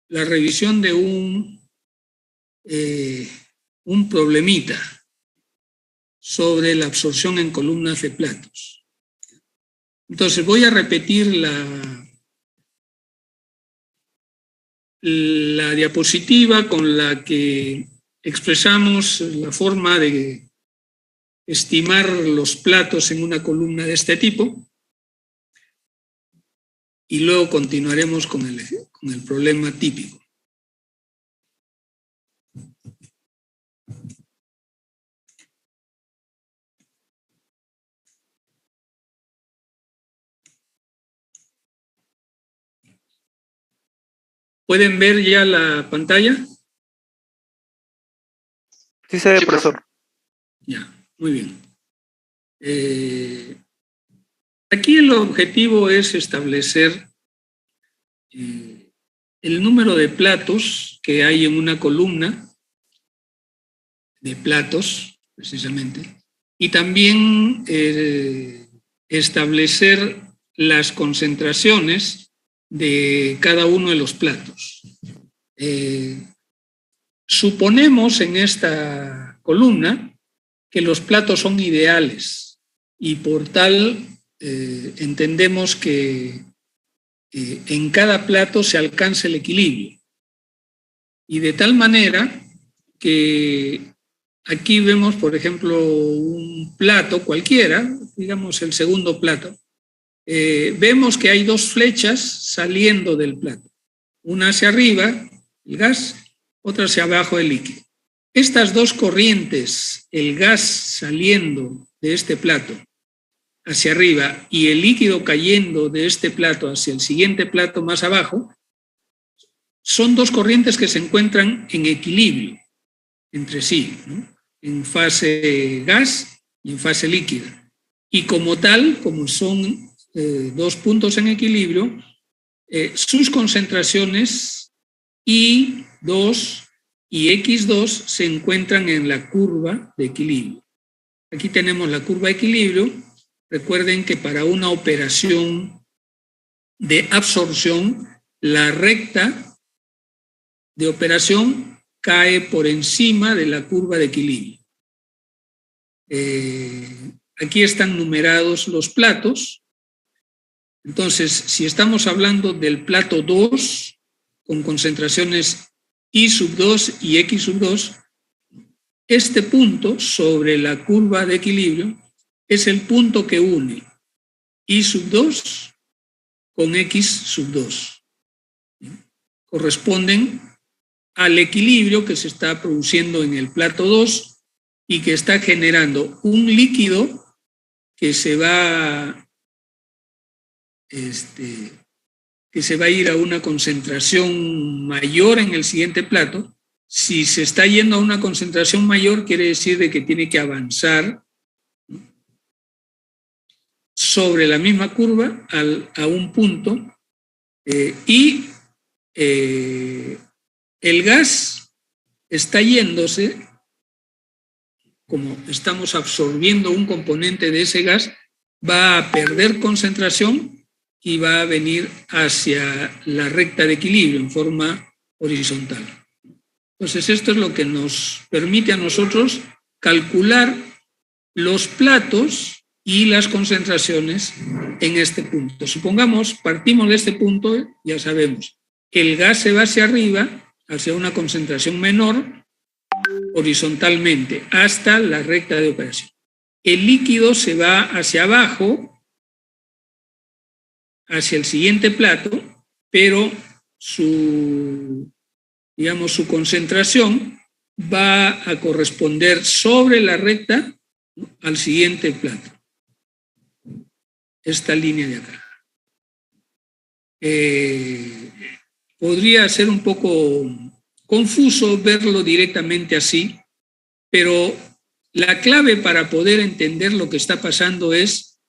la revisión de un problemita sobre la absorción en columnas de platos. Entonces voy a repetir la diapositiva con la que expresamos la forma de estimar los platos en una columna de este tipo y luego continuaremos con el problema típico. ¿Pueden ver ya la pantalla? Sí se ve, profesor. Ya, muy bien. Aquí el objetivo es establecer el número de platos que hay en una columna de platos, precisamente, y también establecer las concentraciones de cada uno de los platos. Suponemos en esta columna que los platos son ideales y por tal entendemos que en cada plato se alcanza el equilibrio. Y de tal manera que aquí vemos, por ejemplo, un plato cualquiera, digamos el segundo plato, vemos que hay dos flechas saliendo del plato. Una hacia arriba, el gas, otra hacia abajo, el líquido. Estas dos corrientes, el gas saliendo de este plato hacia arriba y el líquido cayendo de este plato hacia el siguiente plato más abajo, son dos corrientes que se encuentran en equilibrio entre sí, ¿no? En fase gas y en fase líquida. Y como tal, como son dos puntos en equilibrio, sus concentraciones I2 y X2 se encuentran en la curva de equilibrio. Aquí tenemos la curva de equilibrio. Recuerden que para una operación de absorción, la recta de operación cae por encima de la curva de equilibrio. Aquí están numerados los platos. Entonces, si estamos hablando del plato 2, con concentraciones I2 y X2, este punto sobre la curva de equilibrio es el punto que une I2 con X2. Corresponden al equilibrio que se está produciendo en el plato 2 y que está generando un líquido que se va a ir a una concentración mayor en el siguiente plato. Si se está yendo a una concentración mayor, quiere decir de que tiene que avanzar sobre la misma curva a un punto y el gas está yéndose, como estamos absorbiendo un componente de ese gas, va a perder concentración y va a venir hacia la recta de equilibrio en forma horizontal. Entonces, esto es lo que nos permite a nosotros calcular los platos y las concentraciones en este punto. Supongamos, partimos de este punto, ya sabemos, el gas se va hacia arriba, hacia una concentración menor, horizontalmente, hasta la recta de operación. El líquido se va hacia abajo, hacia el siguiente plato, pero su concentración va a corresponder sobre la recta al siguiente plato. Esta línea de acá. Podría ser un poco confuso verlo directamente así, pero la clave para poder entender lo que está pasando es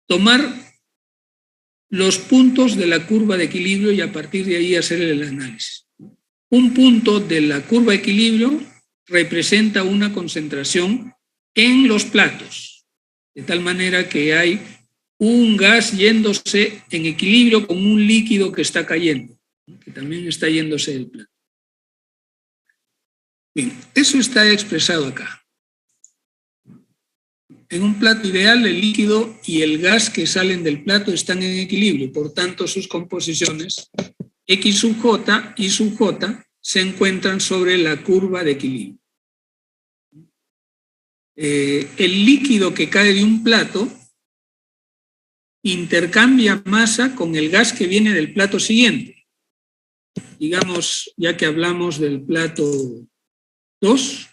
tomar los puntos de la curva de equilibrio y a partir de ahí hacer el análisis. Un punto de la curva de equilibrio representa una concentración en los platos, de tal manera que hay un gas yéndose en equilibrio con un líquido que está cayendo, que también está yéndose del plato. Bien, eso está expresado acá. En un plato ideal, el líquido y el gas que salen del plato están en equilibrio, por tanto, sus composiciones X sub J y sub J se encuentran sobre la curva de equilibrio. El líquido que cae de un plato intercambia masa con el gas que viene del plato siguiente. Digamos, ya que hablamos del plato 2,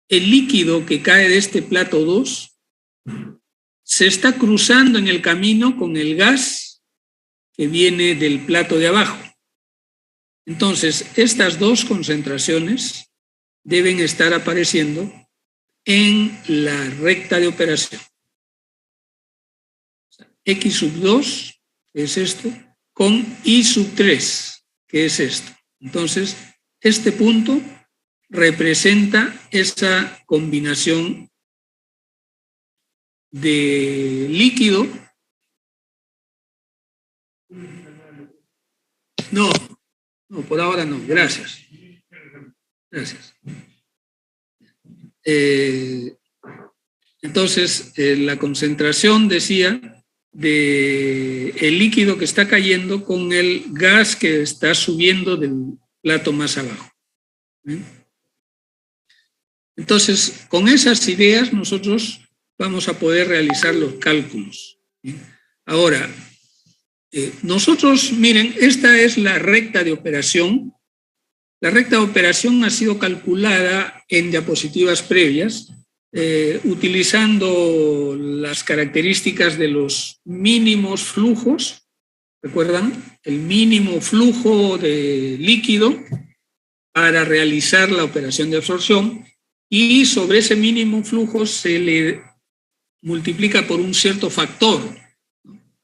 el líquido que cae de este plato 2 se está cruzando en el camino con el gas que viene del plato de abajo. Entonces, estas dos concentraciones deben estar apareciendo en la recta de operación. X sub 2, que es esto, con Y sub 3, que es esto. Entonces, este punto representa esa combinación de líquido. No, por ahora no, gracias. Gracias. Entonces, la concentración, decía, del líquido que está cayendo con el gas que está subiendo del plato más abajo. Entonces, con esas ideas nosotros vamos a poder realizar los cálculos. Ahora, nosotros, miren, esta es la recta de operación. La recta de operación ha sido calculada en diapositivas previas, utilizando las características de los mínimos flujos. ¿Recuerdan? El mínimo flujo de líquido para realizar la operación de absorción, y sobre ese mínimo flujo se le multiplica por un cierto factor,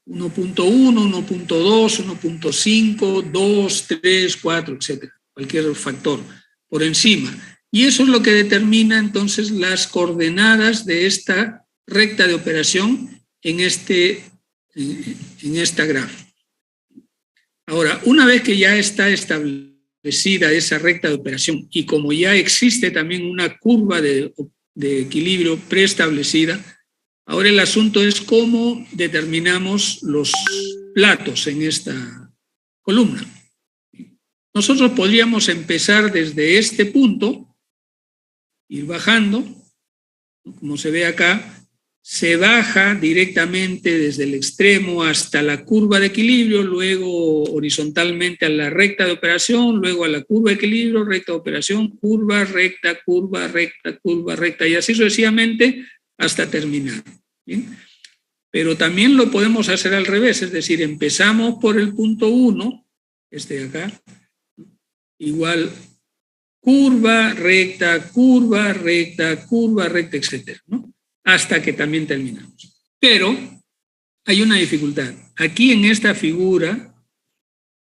1.1, 1.2, 1.5, 2, 3, 4, etc. Cualquier factor por encima. Y eso es lo que determina entonces las coordenadas de esta recta de operación en esta gráfica. Ahora, una vez que ya está establecida esa recta de operación y como ya existe también una curva de equilibrio preestablecida, ahora el asunto es cómo determinamos los platos en esta columna. Nosotros podríamos empezar desde este punto, ir bajando, como se ve acá, se baja directamente desde el extremo hasta la curva de equilibrio, luego horizontalmente a la recta de operación, luego a la curva de equilibrio, recta de operación, curva, recta, curva, recta, curva, recta, y así sucesivamente hasta terminar. ¿Bien? Pero también lo podemos hacer al revés, es decir, empezamos por el punto 1, este de acá, igual curva, recta, curva, recta, curva, recta, etcétera, ¿no? Hasta que también terminamos. Pero hay una dificultad. Aquí en esta figura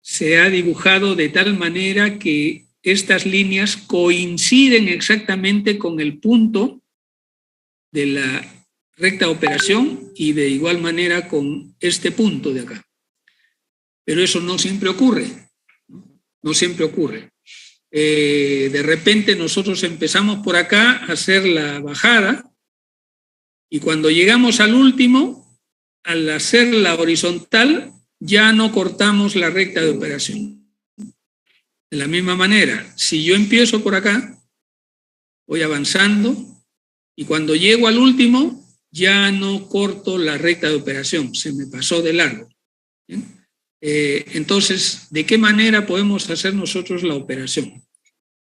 se ha dibujado de tal manera que estas líneas coinciden exactamente con el punto de la recta de operación y de igual manera con este punto de acá. Pero eso no siempre ocurre. No siempre ocurre. De repente nosotros empezamos por acá a hacer la bajada y cuando llegamos al último, al hacer la horizontal, ya no cortamos la recta de operación. De la misma manera, si yo empiezo por acá, voy avanzando y cuando llego al último, ya no corto la recta de operación, se me pasó de largo. ¿Bien? Entonces, ¿de qué manera podemos hacer nosotros la operación?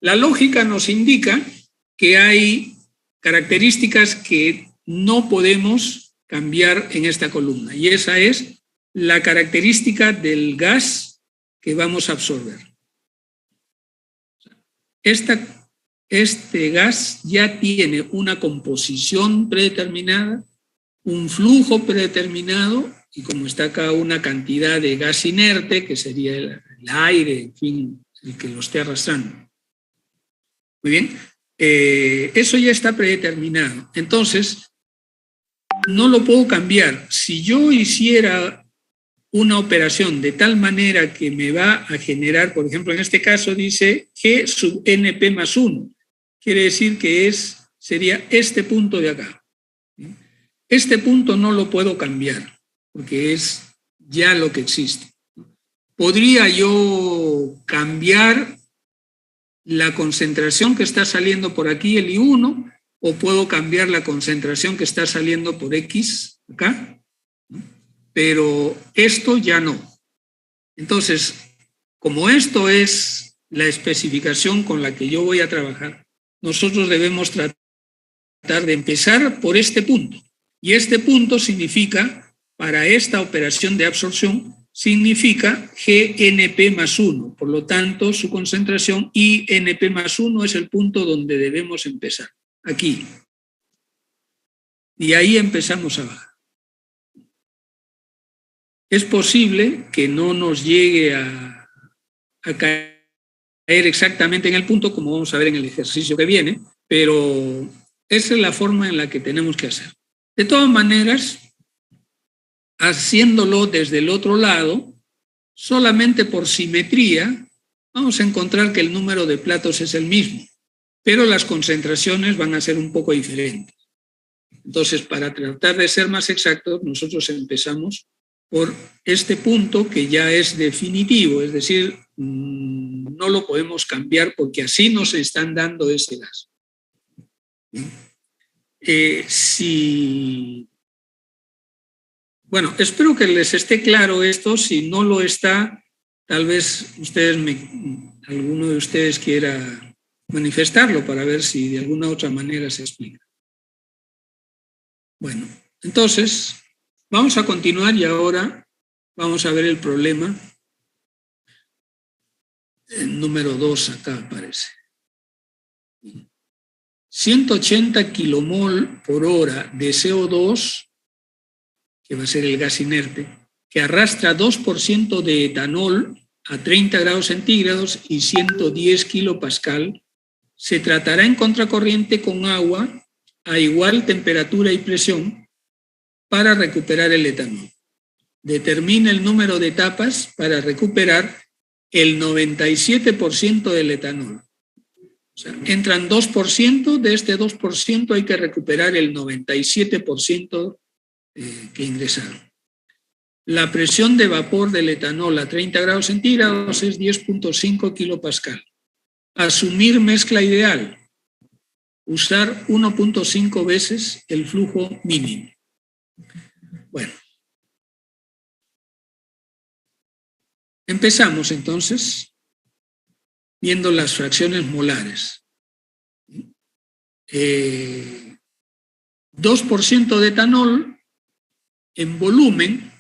La lógica nos indica que hay características que no podemos cambiar en esta columna, y esa es la característica del gas que vamos a absorber. Este gas ya tiene una composición predeterminada, un flujo predeterminado, y como está acá una cantidad de gas inerte, que sería el aire, en fin, el que lo esté arrastrando. Muy bien, eso ya está predeterminado. Entonces, no lo puedo cambiar. Si yo hiciera una operación de tal manera que me va a generar, por ejemplo, en este caso dice G sub NP más 1. Quiere decir que sería este punto de acá. Este punto no lo puedo cambiar, porque es ya lo que existe. ¿Podría yo cambiar la concentración que está saliendo por aquí, el I1, o puedo cambiar la concentración que está saliendo por X, acá? Pero esto ya no. Entonces, como esto es la especificación con la que yo voy a trabajar, nosotros debemos tratar de empezar por este punto. Y este punto significa, para esta operación de absorción, significa GNP más 1. Por lo tanto, su concentración INP más 1 es el punto donde debemos empezar. Aquí. Y ahí empezamos a bajar. Es posible que no nos llegue a caer exactamente en el punto, como vamos a ver en el ejercicio que viene, pero esa es la forma en la que tenemos que hacer. De todas maneras, haciéndolo desde el otro lado, solamente por simetría, vamos a encontrar que el número de platos es el mismo, pero las concentraciones van a ser un poco diferentes. Entonces, para tratar de ser más exactos, nosotros empezamos por este punto que ya es definitivo, es decir, no lo podemos cambiar porque así nos están dando ese gas. Bueno, espero que les esté claro esto. Si no lo está, tal vez alguno de ustedes quiera manifestarlo para ver si de alguna otra manera se explica. Bueno, entonces vamos a continuar y ahora vamos a ver el problema. El número 2 acá aparece. 180 kilomol por hora de CO2, que va a ser el gas inerte, que arrastra 2% de etanol a 30 grados centígrados y 110 kilopascal, se tratará en contracorriente con agua a igual temperatura y presión para recuperar el etanol. Determina el número de etapas para recuperar el 97% del etanol. O sea, entran 2%, de este 2% hay que recuperar el 97% que ingresaron. La presión de vapor del etanol a 30 grados centígrados es 10.5 kilopascal. Asumir mezcla ideal. Usar 1.5 veces el flujo mínimo. Bueno. Empezamos entonces viendo las fracciones molares. 2% de etanol en volumen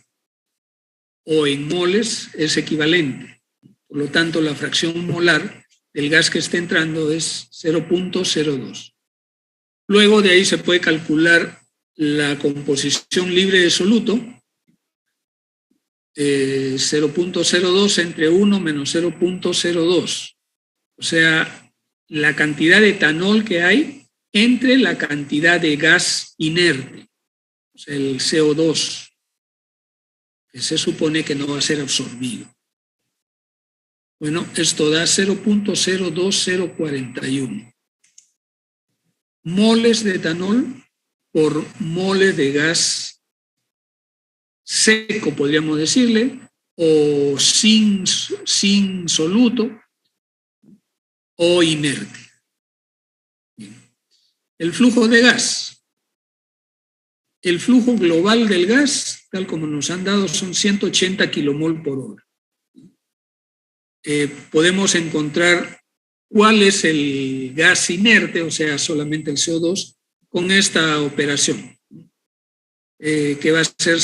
o en moles es equivalente. Por lo tanto, la fracción molar del gas que está entrando es 0.02. Luego de ahí se puede calcular la composición libre de soluto, 0.02 entre 1 menos 0.02. O sea, la cantidad de etanol que hay entre la cantidad de gas inerte, o sea, el CO2, que se supone que no va a ser absorbido. Bueno, esto da 0.02041 moles de etanol por mole de gas seco, podríamos decirle, o sin soluto o inerte. El flujo de gas. El flujo global del gas, tal como nos han dado, son 180 kilomol por hora. Podemos encontrar cuál es el gas inerte, o sea, solamente el CO2, con esta operación, que va a ser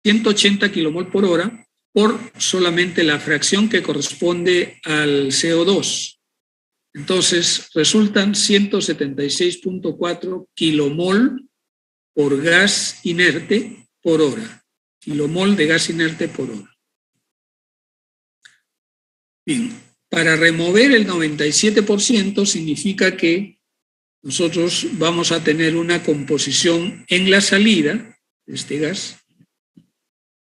180 kilomol por hora por solamente la fracción que corresponde al CO2. Entonces, resultan 176.4 kilomol por gas inerte por hora. Kilomol de gas inerte por hora. Bien, para remover el 97% significa que nosotros vamos a tener una composición en la salida de este gas.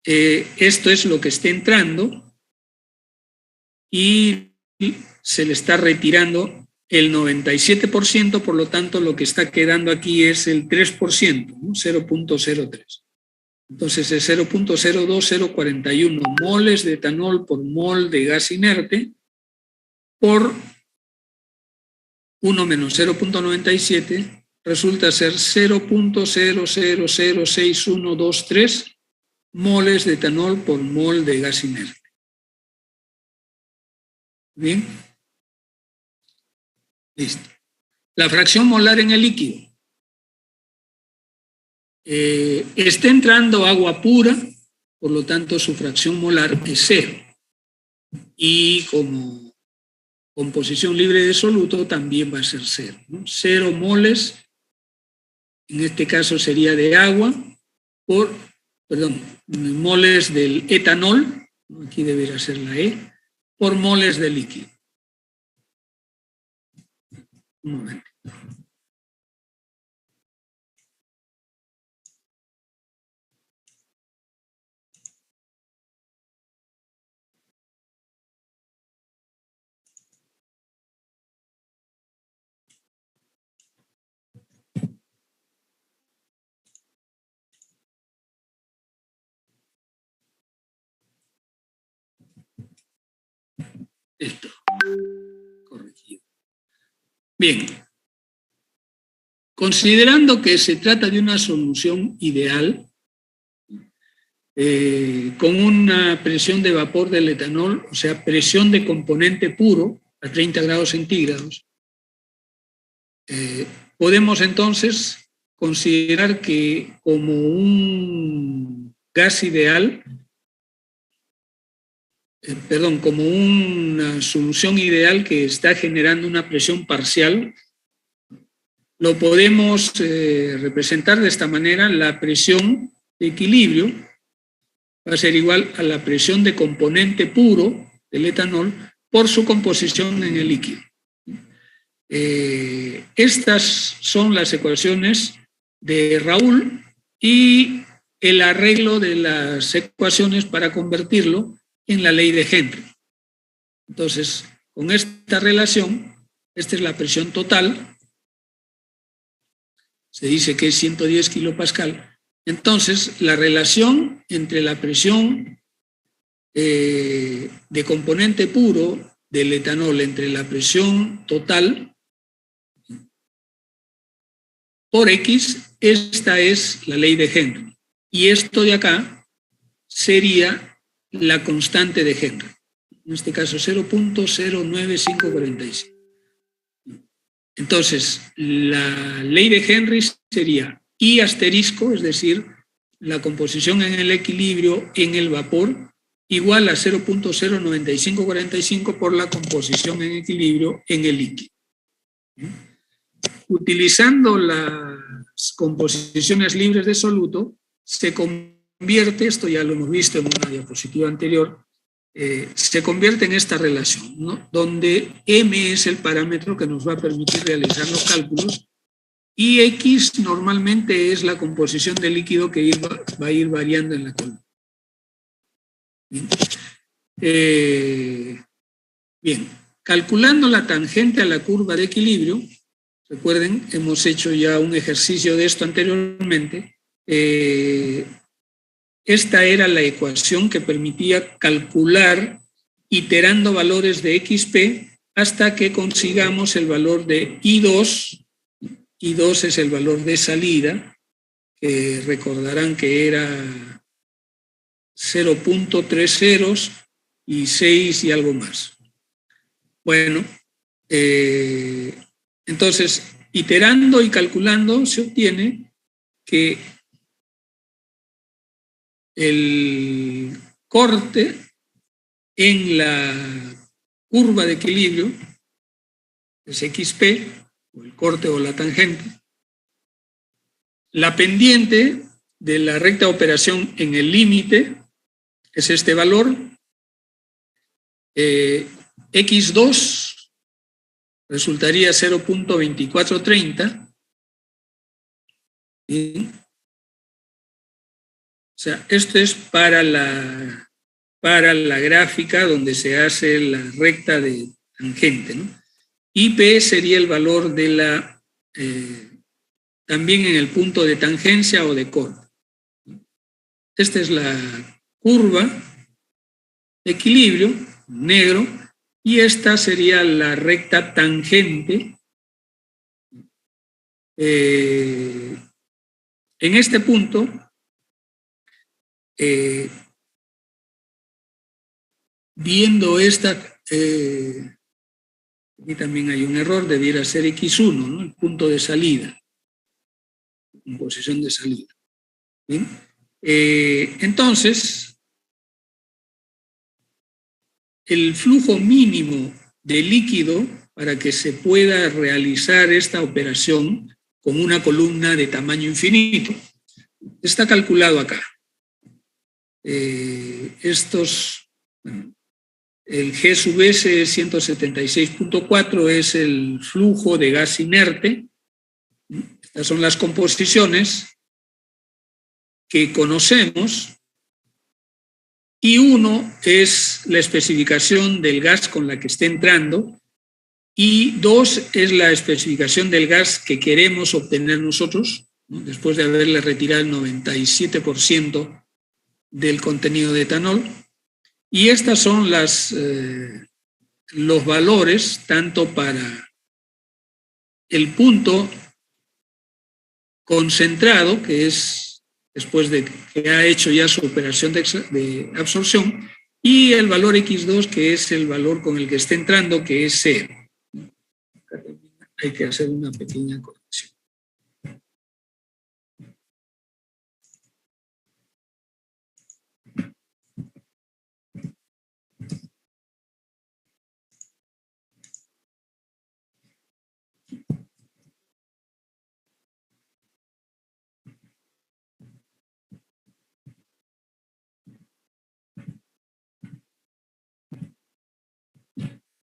Esto es lo que está entrando y se le está retirando el 97%, por lo tanto lo que está quedando aquí es el 3%, ¿no? 0.03. Entonces es 0.02041 moles de etanol por mol de gas inerte por 1 menos 0.97 resulta ser 0.000612 moles de etanol por mol de gas inerte. Bien. Listo. La fracción molar en el líquido. Está entrando agua pura, por lo tanto su fracción molar es 0. Y como composición libre de soluto también va a ser 0, ¿no? 0 moles, en este caso sería de agua, moles del etanol, aquí debería ser la E, por moles de líquido. Un momento. Esto. Corregido. Bien. Considerando que se trata de una solución ideal, con una presión de vapor del etanol, o sea, presión de componente puro a 30 grados centígrados, podemos entonces considerar que como un gas ideal, como una solución ideal que está generando una presión parcial, lo podemos representar de esta manera: la presión de equilibrio va a ser igual a la presión de componente puro del etanol por su composición en el líquido. Estas son las ecuaciones de Raoult y el arreglo de las ecuaciones para convertirlo en la ley de Henry. Entonces, con esta relación, esta es la presión total, se dice que es 110 kilopascal. Entonces, la relación entre la presión de componente puro del etanol entre la presión total por X, esta es la ley de Henry. Y esto de acá sería la constante de Henry. En este caso, 0.09545. Entonces, la ley de Henry sería I asterisco, es decir, la composición en el equilibrio en el vapor, igual a 0.09545 por la composición en equilibrio en el líquido. Utilizando las composiciones libres de soluto, se convierte, esto ya lo hemos visto en una diapositiva anterior, se convierte en esta relación, ¿no? Donde M es el parámetro que nos va a permitir realizar los cálculos y X normalmente es la composición del líquido que va a ir variando en la columna. Bien, calculando la tangente a la curva de equilibrio, recuerden, hemos hecho ya un ejercicio de esto anteriormente, esta era la ecuación que permitía calcular iterando valores de XP hasta que consigamos el valor de I2. I2 es el valor de salida, que recordarán que era 0.30 y 6 y algo más. Bueno, entonces, iterando y calculando se obtiene que el corte en la curva de equilibrio es XP, o el corte o la tangente. La pendiente de la recta de operación en el límite es este valor. X2, resultaría 0.2430. O sea, esto es para la gráfica donde se hace la recta de tangente, ¿no? Y P sería el valor de la, también en el punto de tangencia o de corte. Esta es la curva de equilibrio, negro, y esta sería la recta tangente. En este punto, viendo esta, aquí también hay un error, debiera ser X1, ¿no? El punto de salida, en posición de salida. ¿Bien? Entonces, el flujo mínimo de líquido para que se pueda realizar esta operación con una columna de tamaño infinito está calculado acá. Bueno, el G sub S 176.4 es el flujo de gas inerte. Estas son las composiciones que conocemos, y 1 es la especificación del gas con la que esté entrando, y 2 es la especificación del gas que queremos obtener nosotros, ¿no? Después de haberle retirado el 97% del contenido de etanol. Y estas son los valores tanto para el punto concentrado, que es después de que ha hecho ya su operación de absorción, y el valor X2, que es el valor con el que está entrando, que es 0. Hay que hacer una pequeña corrección.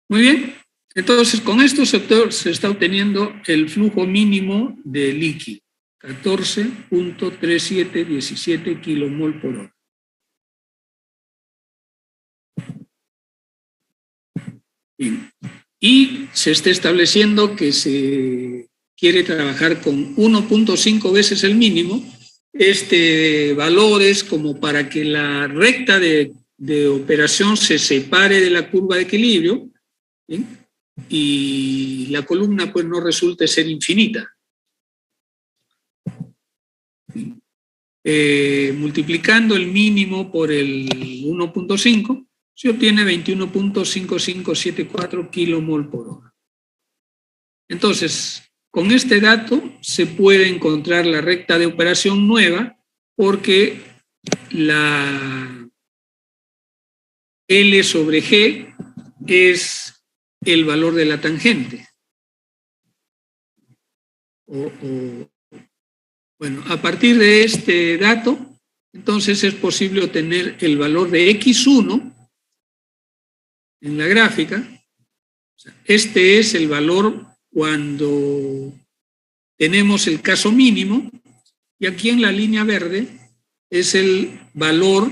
Muy bien, entonces con esto se está obteniendo el flujo mínimo de líquido, 14.3717 kilomol por hora. Bien. Y se está estableciendo que se quiere trabajar con 1.5 veces el mínimo. Este valor es como para que la recta de operación se separe de la curva de equilibrio, ¿bien? Y la columna pues no resulte ser infinita. Multiplicando el mínimo por el 1.5 se obtiene 21.5574 kilomol por hora. Entonces, con este dato se puede encontrar la recta de operación nueva, porque la L sobre G es el valor de la tangente. Bueno, a partir de este dato, entonces es posible obtener el valor de X1 en la gráfica. O sea, este es el valor cuando tenemos el caso mínimo, y aquí en la línea verde es el valor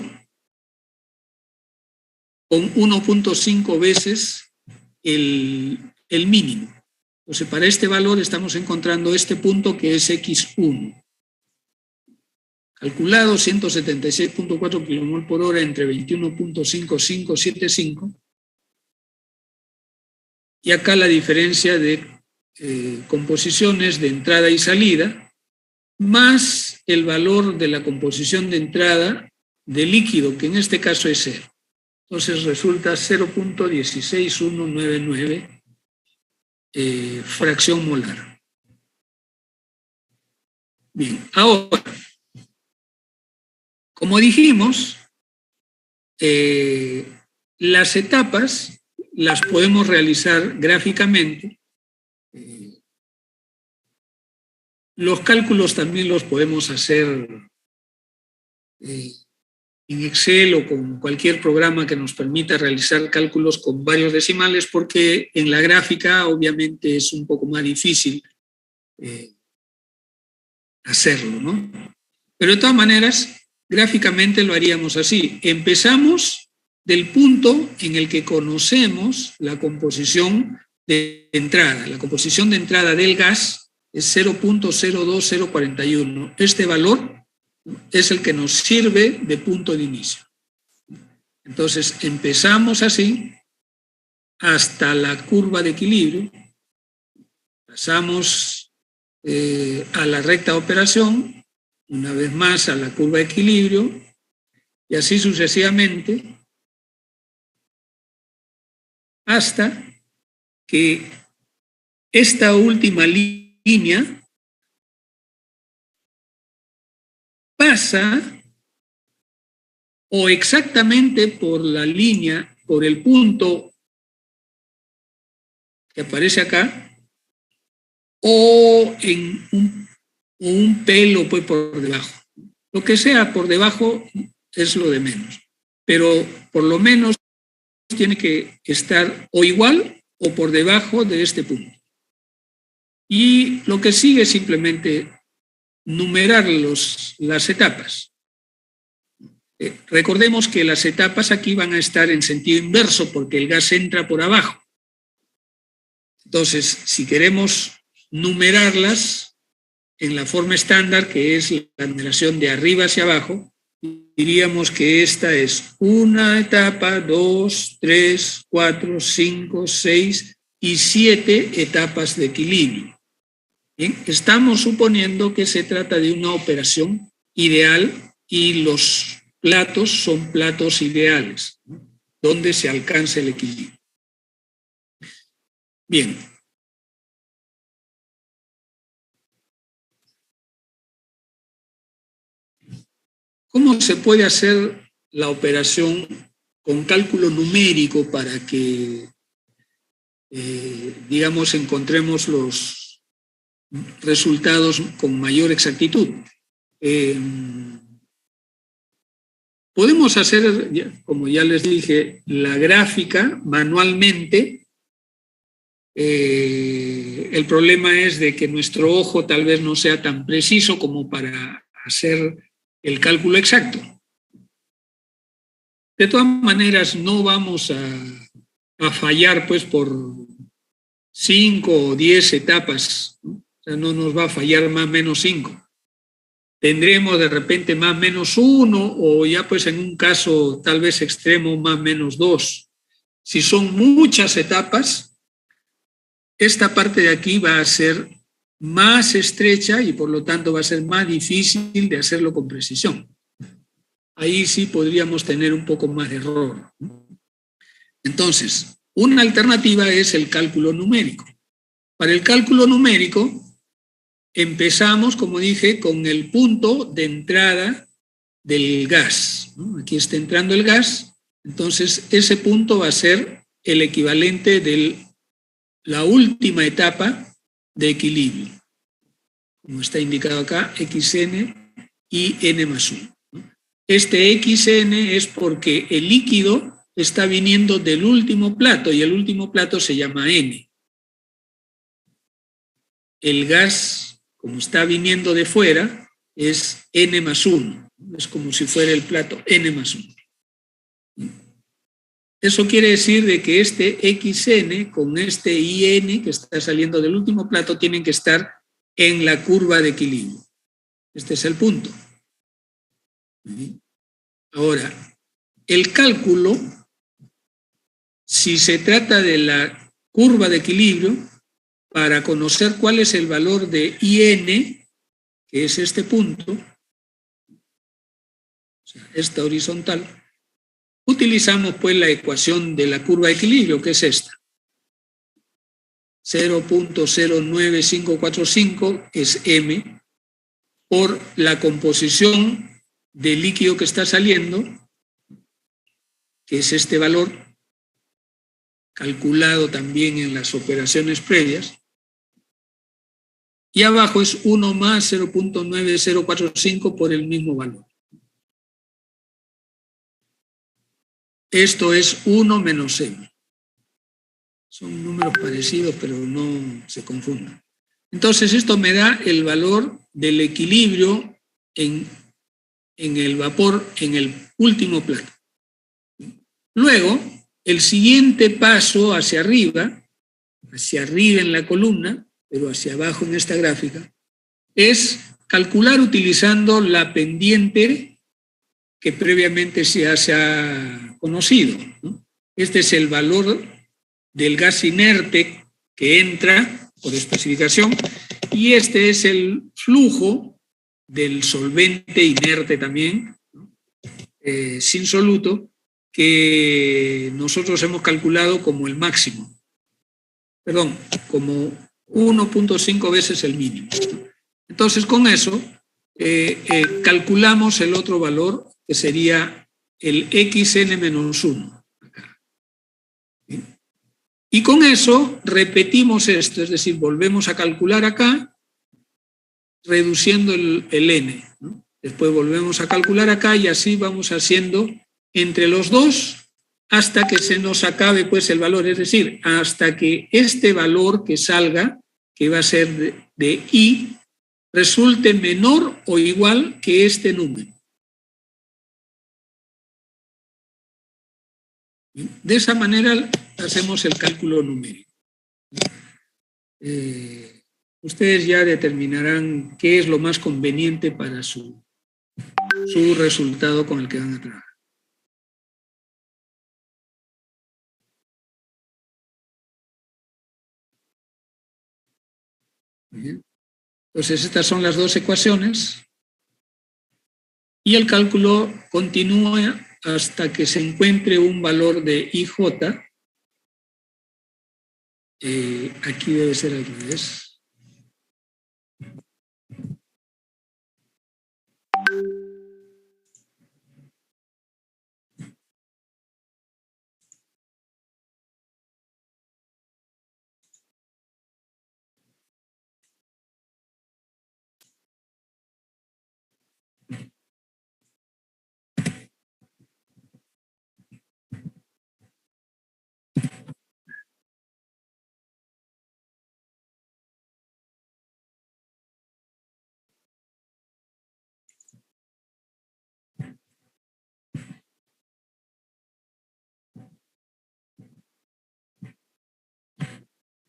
con 1.5 veces el mínimo. Entonces, para este valor estamos encontrando este punto que es X1. Calculado 176.4 kilomol por hora entre 21.5575. Y acá la diferencia de composiciones de entrada y salida, más el valor de la composición de entrada de líquido, que en este caso es 0. Entonces resulta 0.16199 fracción molar. Bien, ahora, como dijimos, las etapas las podemos realizar gráficamente. Los cálculos también los podemos hacer en Excel o con cualquier programa que nos permita realizar cálculos con varios decimales, porque en la gráfica obviamente es un poco más difícil hacerlo, ¿no? Pero de todas maneras, gráficamente lo haríamos así. Empezamos del punto en el que conocemos la composición de entrada. La composición de entrada del gas es 0.02041. Este valor es el que nos sirve de punto de inicio. Entonces, empezamos así hasta la curva de equilibrio, pasamos a la recta de operación, una vez más a la curva de equilibrio, y así sucesivamente, hasta que esta última línea pasa o exactamente por la línea, por el punto que aparece acá, o en un pelo pues por debajo. Lo que sea por debajo es lo de menos, pero por lo menos tiene que estar o igual o por debajo de este punto. Y lo que sigue es simplemente numerar las etapas. Recordemos que las etapas aquí van a estar en sentido inverso porque el gas entra por abajo. Entonces, si queremos numerarlas en la forma estándar, que es la numeración de arriba hacia abajo, diríamos que esta es una etapa, 2, 3, 4, 5, 6 y 7 etapas de equilibrio. Bien, estamos suponiendo que se trata de una operación ideal y los platos son platos ideales, ¿no?, donde se alcanza el equilibrio. Bien. ¿Cómo se puede hacer la operación con cálculo numérico para que, digamos, encontremos los resultados con mayor exactitud? Podemos hacer, como ya les dije, la gráfica manualmente. El problema es de que nuestro ojo tal vez no sea tan preciso como para hacer el cálculo exacto. De todas maneras, no vamos a fallar pues por 5 o 10 etapas, ¿no? O sea, no nos va a fallar más o menos 5. Tendremos de repente más o menos 1 o ya pues en un caso tal vez extremo más o menos 2. Si son muchas etapas, esta parte de aquí va a ser más estrecha y por lo tanto va a ser más difícil de hacerlo con precisión. Ahí sí podríamos tener un poco más de error. Entonces, una alternativa es el cálculo numérico. Para el cálculo numérico, empezamos, como dije, con el punto de entrada del gas, ¿no? Aquí está entrando el gas, entonces ese punto va a ser el equivalente de la última etapa de equilibrio. Como está indicado acá, XN y N más 1. Este XN es porque el líquido está viniendo del último plato y el último plato se llama N. El gas, como está viniendo de fuera, es N más 1. Es como si fuera el plato N más 1. Eso quiere decir de que este XN con este IN que está saliendo del último plato tienen que estar en la curva de equilibrio. Este es el punto. Ahora, el cálculo, si se trata de la curva de equilibrio, para conocer cuál es el valor de IN, que es este punto, o sea, esta horizontal, utilizamos pues la ecuación de la curva de equilibrio, que es esta. 0.09545 es M por la composición del líquido que está saliendo, que es este valor, calculado también en las operaciones previas, y abajo es 1 más 0.9045 por el mismo valor. esto es 1 menos m. Son números parecidos, pero no se confundan. Entonces, esto me da el valor del equilibrio en el vapor en el último plato. Luego, el siguiente paso hacia arriba en la columna, pero hacia abajo en esta gráfica, es calcular utilizando la pendiente que previamente se ha conocido, ¿no? Este es el valor del gas inerte que entra por especificación y este es el flujo del solvente inerte también, ¿no? Sin soluto, que nosotros hemos calculado como el máximo, perdón, como 1.5 veces el mínimo. Entonces, con eso calculamos el otro valor, que sería el xn-1. Y con eso repetimos esto, es decir, volvemos a calcular acá, reduciendo el n, ¿no? Después volvemos a calcular acá y así vamos haciendo entre los dos hasta que se nos acabe pues el valor, es decir, hasta que este valor que salga, que va a ser de I, resulte menor o igual que este número. De esa manera hacemos el cálculo numérico. Ustedes ya determinarán qué es lo más conveniente para su resultado con el que van a trabajar. Bien. Entonces, estas son las dos ecuaciones y el cálculo continúa hasta que se encuentre un valor de IJ. Aquí debe ser al revés.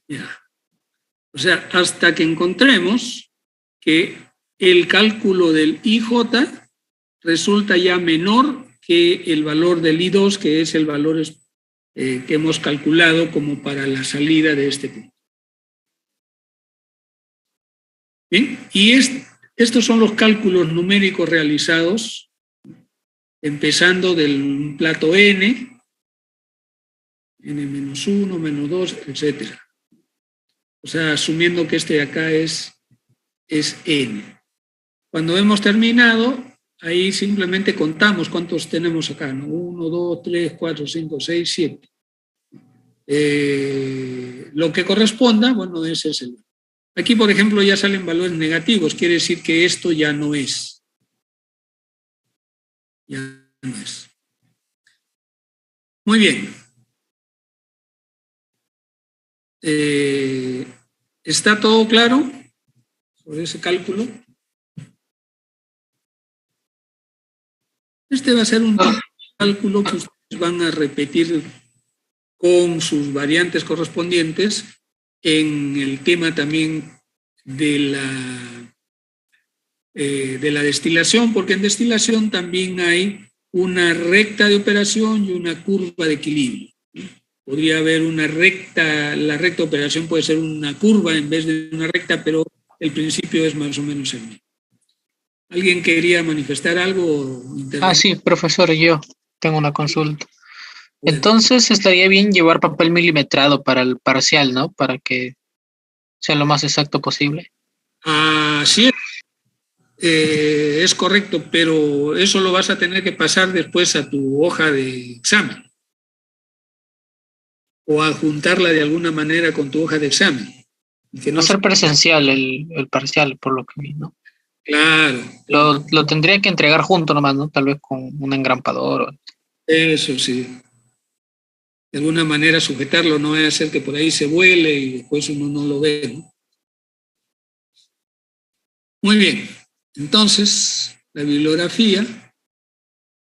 Ya. O sea, hasta que encontremos que el cálculo del IJ resulta ya menor que el valor del I2, que es el valor que hemos calculado como para la salida de este punto. Bien, y estos son los cálculos numéricos realizados, empezando del plato N, N-1, -2, etcétera. O sea, asumiendo que este de acá es N. Cuando hemos terminado, ahí simplemente contamos cuántos tenemos acá, ¿no? 1, 2, 3, 4, 5, 6, 7. Lo que corresponda, bueno, ese es el. Aquí, por ejemplo, ya salen valores negativos, quiere decir que esto ya no es. Ya no es. Muy bien. ¿Está todo claro sobre ese cálculo? Este va a ser un cálculo que ustedes van a repetir con sus variantes correspondientes en el tema también de la destilación, porque en destilación también hay una recta de operación y una curva de equilibrio. Podría haber una recta, la recta de operación puede ser una curva en vez de una recta, pero el principio es más o menos el mismo. ¿Alguien quería manifestar algo? Sí, profesor, yo tengo una consulta. Bueno. Entonces estaría bien llevar papel milimetrado para el parcial, ¿no? Para que sea lo más exacto posible. Sí, es correcto, pero eso lo vas a tener que pasar después a tu hoja de examen. O adjuntarla de alguna manera con tu hoja de examen. Que no ser presencial el parcial, por lo que vi, ¿no? Claro. Lo tendría que entregar junto nomás, ¿no? Tal vez con un engrampador. Eso sí. de alguna manera sujetarlo, no vaya a ser que por ahí se vuele y después uno no lo ve, ¿no? Muy bien, entonces la bibliografía,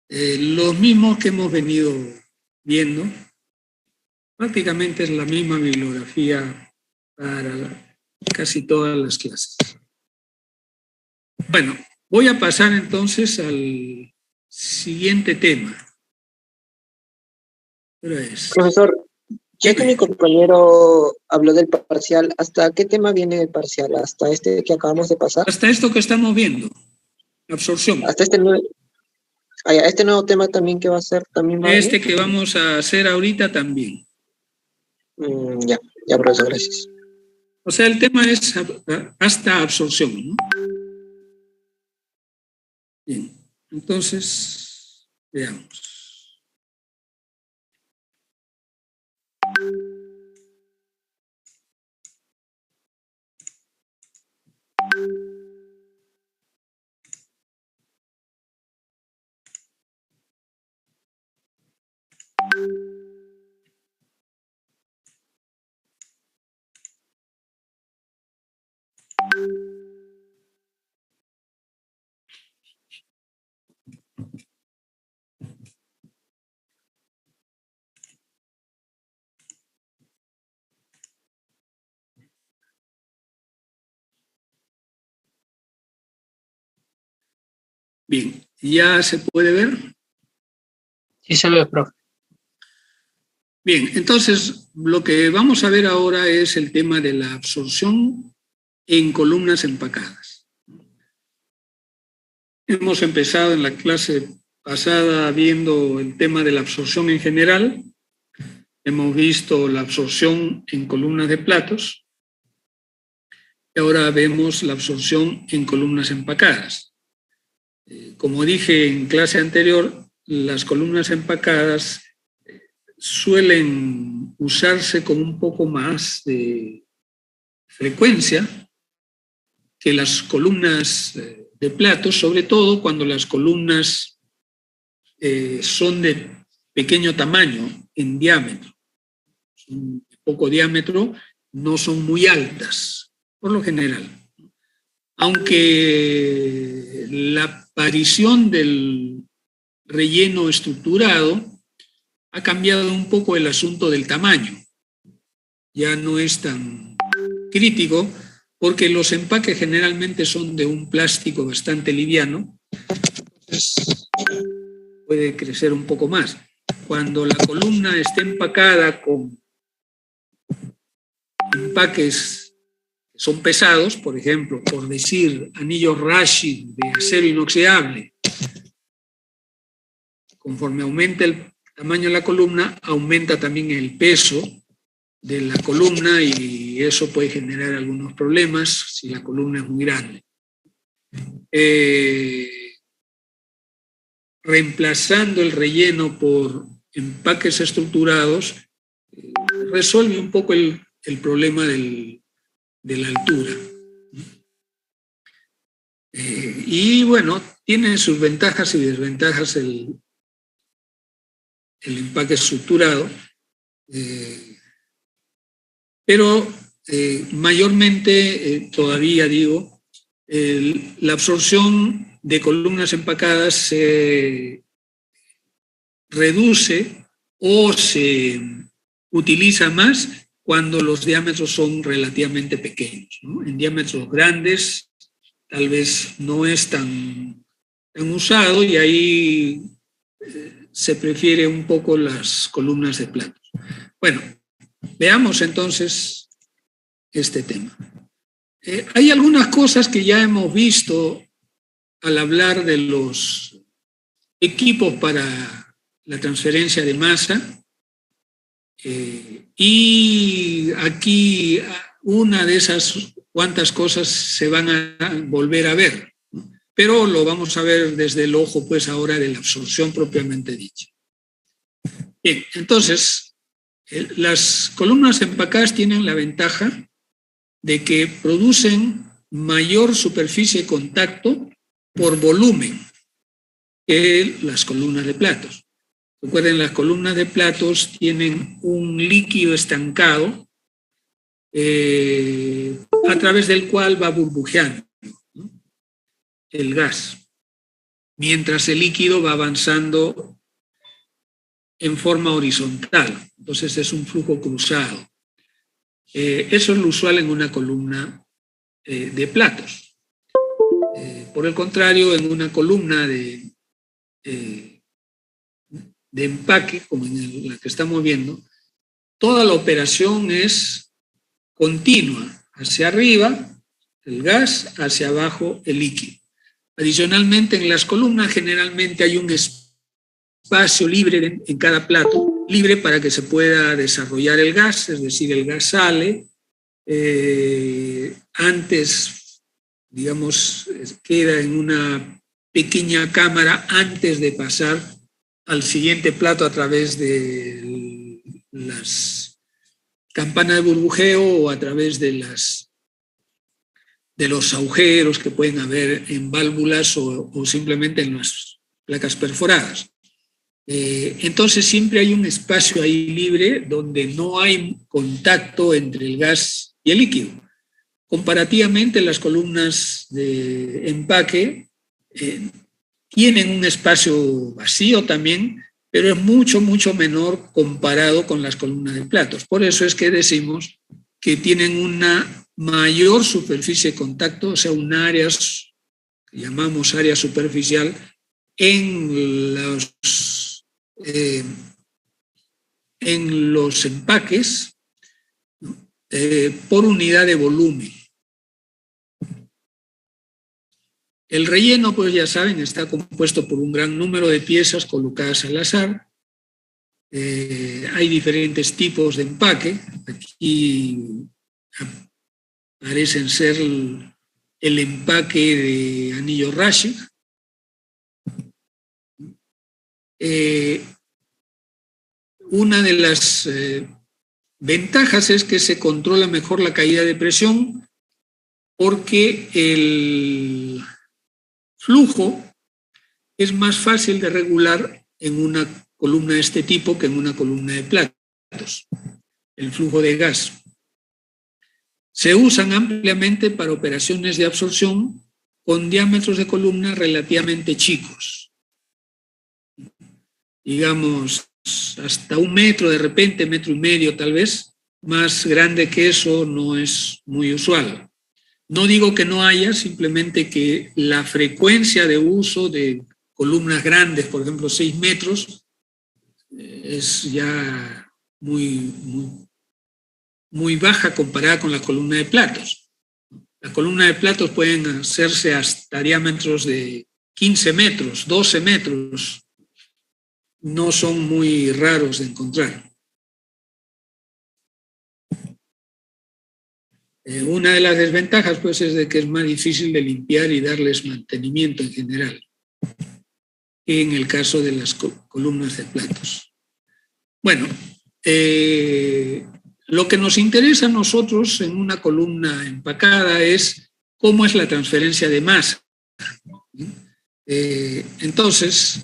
los mismos que hemos venido viendo, prácticamente es la misma bibliografía para casi todas las clases. Bueno, voy a pasar entonces al siguiente tema. Profesor, ya que mi compañero habló del parcial, ¿hasta qué tema viene el parcial? ¿Hasta este que acabamos de pasar? Hasta esto que estamos viendo, absorción. Hasta este nuevo tema también que va a ser también. Este que vamos a hacer ahorita también. Ya, profesor, gracias. O sea, el tema es hasta absorción, ¿no? Bien, entonces, veamos. Bien, ¿ya se puede ver? Sí se ve, profe. Bien, entonces lo que vamos a ver ahora es el tema de la absorción en columnas empacadas. Hemos empezado en la clase pasada viendo el tema de la absorción en general. Hemos visto la absorción en columnas de platos. Y ahora vemos la absorción en columnas empacadas. Como dije en clase anterior, las columnas empacadas suelen usarse con un poco más de frecuencia que las columnas de platos, sobre todo cuando las columnas son de pequeño tamaño en diámetro. Son de poco diámetro, no son muy altas, por lo general. Aunque la aparición del relleno estructurado ha cambiado un poco el asunto del tamaño. Ya no es tan crítico porque los empaques generalmente son de un plástico bastante liviano, entonces puede crecer un poco más. Cuando la columna está empacada con empaques que son pesados, por ejemplo, por decir anillos Rashid de acero inoxidable, conforme aumenta el tamaño de la columna, aumenta también el peso de la columna y eso puede generar algunos problemas si la columna es muy grande. Reemplazando el relleno por empaques estructurados, resuelve un poco el problema de la altura. Y bueno, tiene sus ventajas y desventajas el empaque estructurado, pero mayormente, todavía digo, la absorción de columnas empacadas se reduce o se utiliza más cuando los diámetros son relativamente pequeños, ¿no? En diámetros grandes tal vez no es tan usado y ahí se prefiere un poco las columnas de platos. Bueno, veamos entonces este tema. Hay algunas cosas que ya hemos visto al hablar de los equipos para la transferencia de masa, y aquí una de esas cuantas cosas se van a volver a ver, ¿no? Pero lo vamos a ver desde el ojo, pues ahora de la absorción propiamente dicha. Bien, entonces, las columnas empacadas tienen la ventaja de que producen mayor superficie de contacto por volumen que las columnas de platos. Recuerden, las columnas de platos tienen un líquido estancado a través del cual va burbujeando, ¿no?, el gas, mientras el líquido va avanzando en forma horizontal. Entonces es un flujo cruzado. Eso es lo usual en una columna de platos. Por el contrario, en una columna de empaque, como en la que estamos viendo, toda la operación es continua, hacia arriba el gas, hacia abajo el líquido. Adicionalmente, en las columnas generalmente hay un espacio libre en cada plato, libre para que se pueda desarrollar el gas, es decir, el gas sale, antes, digamos, queda en una pequeña cámara antes de pasar al siguiente plato a través de las campanas de burbujeo o a través de los agujeros que pueden haber en válvulas o simplemente en las placas perforadas. Entonces siempre hay un espacio ahí libre donde no hay contacto entre el gas y el líquido. Comparativamente, las columnas de empaque tienen un espacio vacío también, pero es mucho, mucho menor comparado con las columnas de platos. Por eso es que decimos que tienen una mayor superficie de contacto, o sea, un área que llamamos área superficial en los empaques, ¿no?, por unidad de volumen. El relleno, pues ya saben, está compuesto por un gran número de piezas colocadas al azar. Hay diferentes tipos de empaque. Aquí parecen ser el empaque de anillo Raschig. Una de las ventajas es que se controla mejor la caída de presión porque el flujo es más fácil de regular en una columna de este tipo que en una columna de platos. El flujo de gas. Se usan ampliamente para operaciones de absorción con diámetros de columna relativamente chicos. Digamos, hasta 1 metro, de repente 1,5 metros tal vez. Más grande que eso no es muy usual. No digo que no haya, simplemente que la frecuencia de uso de columnas grandes, por ejemplo 6 metros, es ya muy baja comparada con la columna de platos. Las columnas de platos pueden hacerse hasta diámetros de 15 metros, 12 metros. No son muy raros de encontrar. Una de las desventajas, pues, es de que es más difícil de limpiar y darles mantenimiento en general, que en el caso de las columnas de platos. Bueno, lo que nos interesa a nosotros en una columna empacada es cómo es la transferencia de masa. Entonces,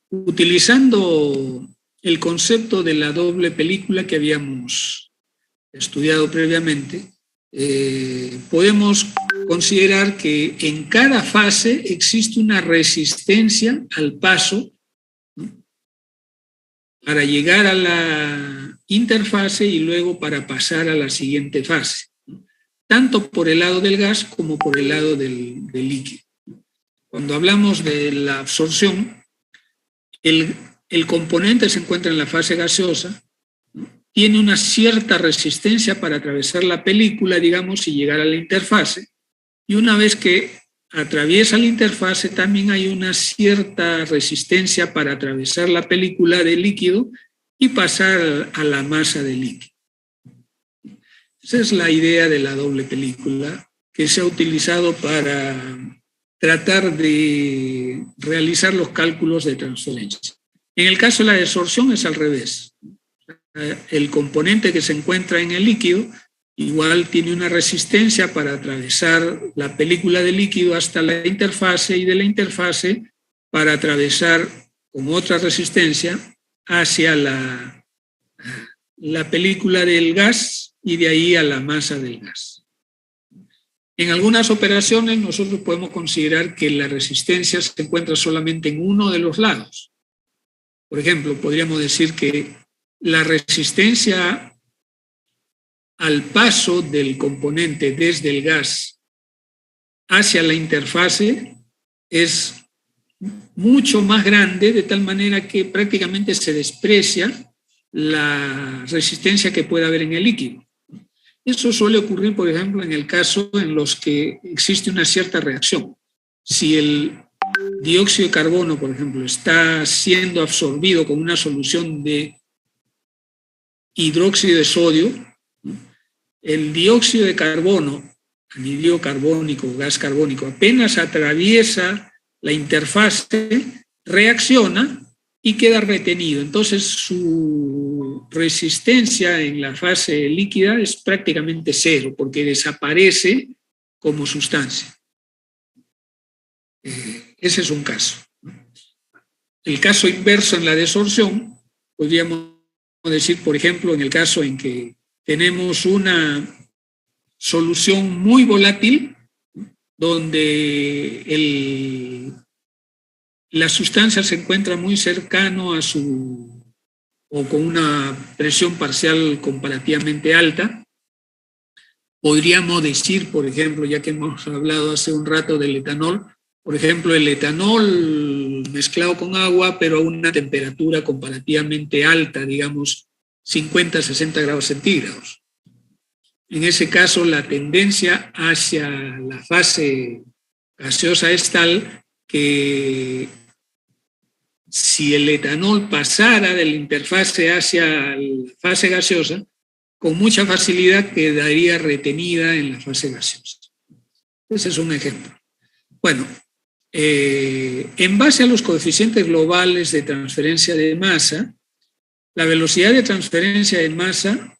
utilizando el concepto de la doble película que habíamos estudiado previamente, podemos considerar que en cada fase existe una resistencia al paso, ¿no?, para llegar a la interfase y luego para pasar a la siguiente fase, ¿no?, tanto por el lado del gas como por el lado del líquido. Cuando hablamos de la absorción, el componente se encuentra en la fase gaseosa, ¿no?, tiene una cierta resistencia para atravesar la película, digamos, y llegar a la interfase, y una vez que atraviesa la interfase también hay una cierta resistencia para atravesar la película del líquido y pasar a la masa del líquido. Esa es la idea de la doble película que se ha utilizado para tratar de realizar los cálculos de transferencia. En el caso de la desorción es al revés. El componente que se encuentra en el líquido igual tiene una resistencia para atravesar la película del líquido hasta la interfase y de la interfase para atravesar con otra resistencia hacia la película del gas y de ahí a la masa del gas. En algunas operaciones nosotros podemos considerar que la resistencia se encuentra solamente en uno de los lados. Por ejemplo, podríamos decir que la resistencia al paso del componente desde el gas hacia la interfase es mucho más grande, de tal manera que prácticamente se desprecia la resistencia que puede haber en el líquido. Eso suele ocurrir, por ejemplo, en el caso en los que existe una cierta reacción. Si el dióxido de carbono, por ejemplo, está siendo absorbido con una solución de hidróxido de sodio, el dióxido de carbono, anhídrido carbónico, gas carbónico, apenas atraviesa la interfase, reacciona y queda retenido. Entonces su resistencia en la fase líquida es prácticamente cero, porque desaparece como sustancia. Ese es un caso. El caso inverso en la desorción, podríamos decir, por ejemplo, en el caso en que tenemos una solución muy volátil, donde la sustancia se encuentra muy cercano a o con una presión parcial comparativamente alta. Podríamos decir, por ejemplo, ya que hemos hablado hace un rato del etanol, por ejemplo, el etanol mezclado con agua, pero a una temperatura comparativamente alta, digamos 50, 60 grados centígrados. En ese caso, la tendencia hacia la fase gaseosa es tal que si el etanol pasara de la interfase hacia la fase gaseosa, con mucha facilidad quedaría retenida en la fase gaseosa. Ese es un ejemplo. Bueno, en base a los coeficientes globales de transferencia de masa, la velocidad de transferencia de masa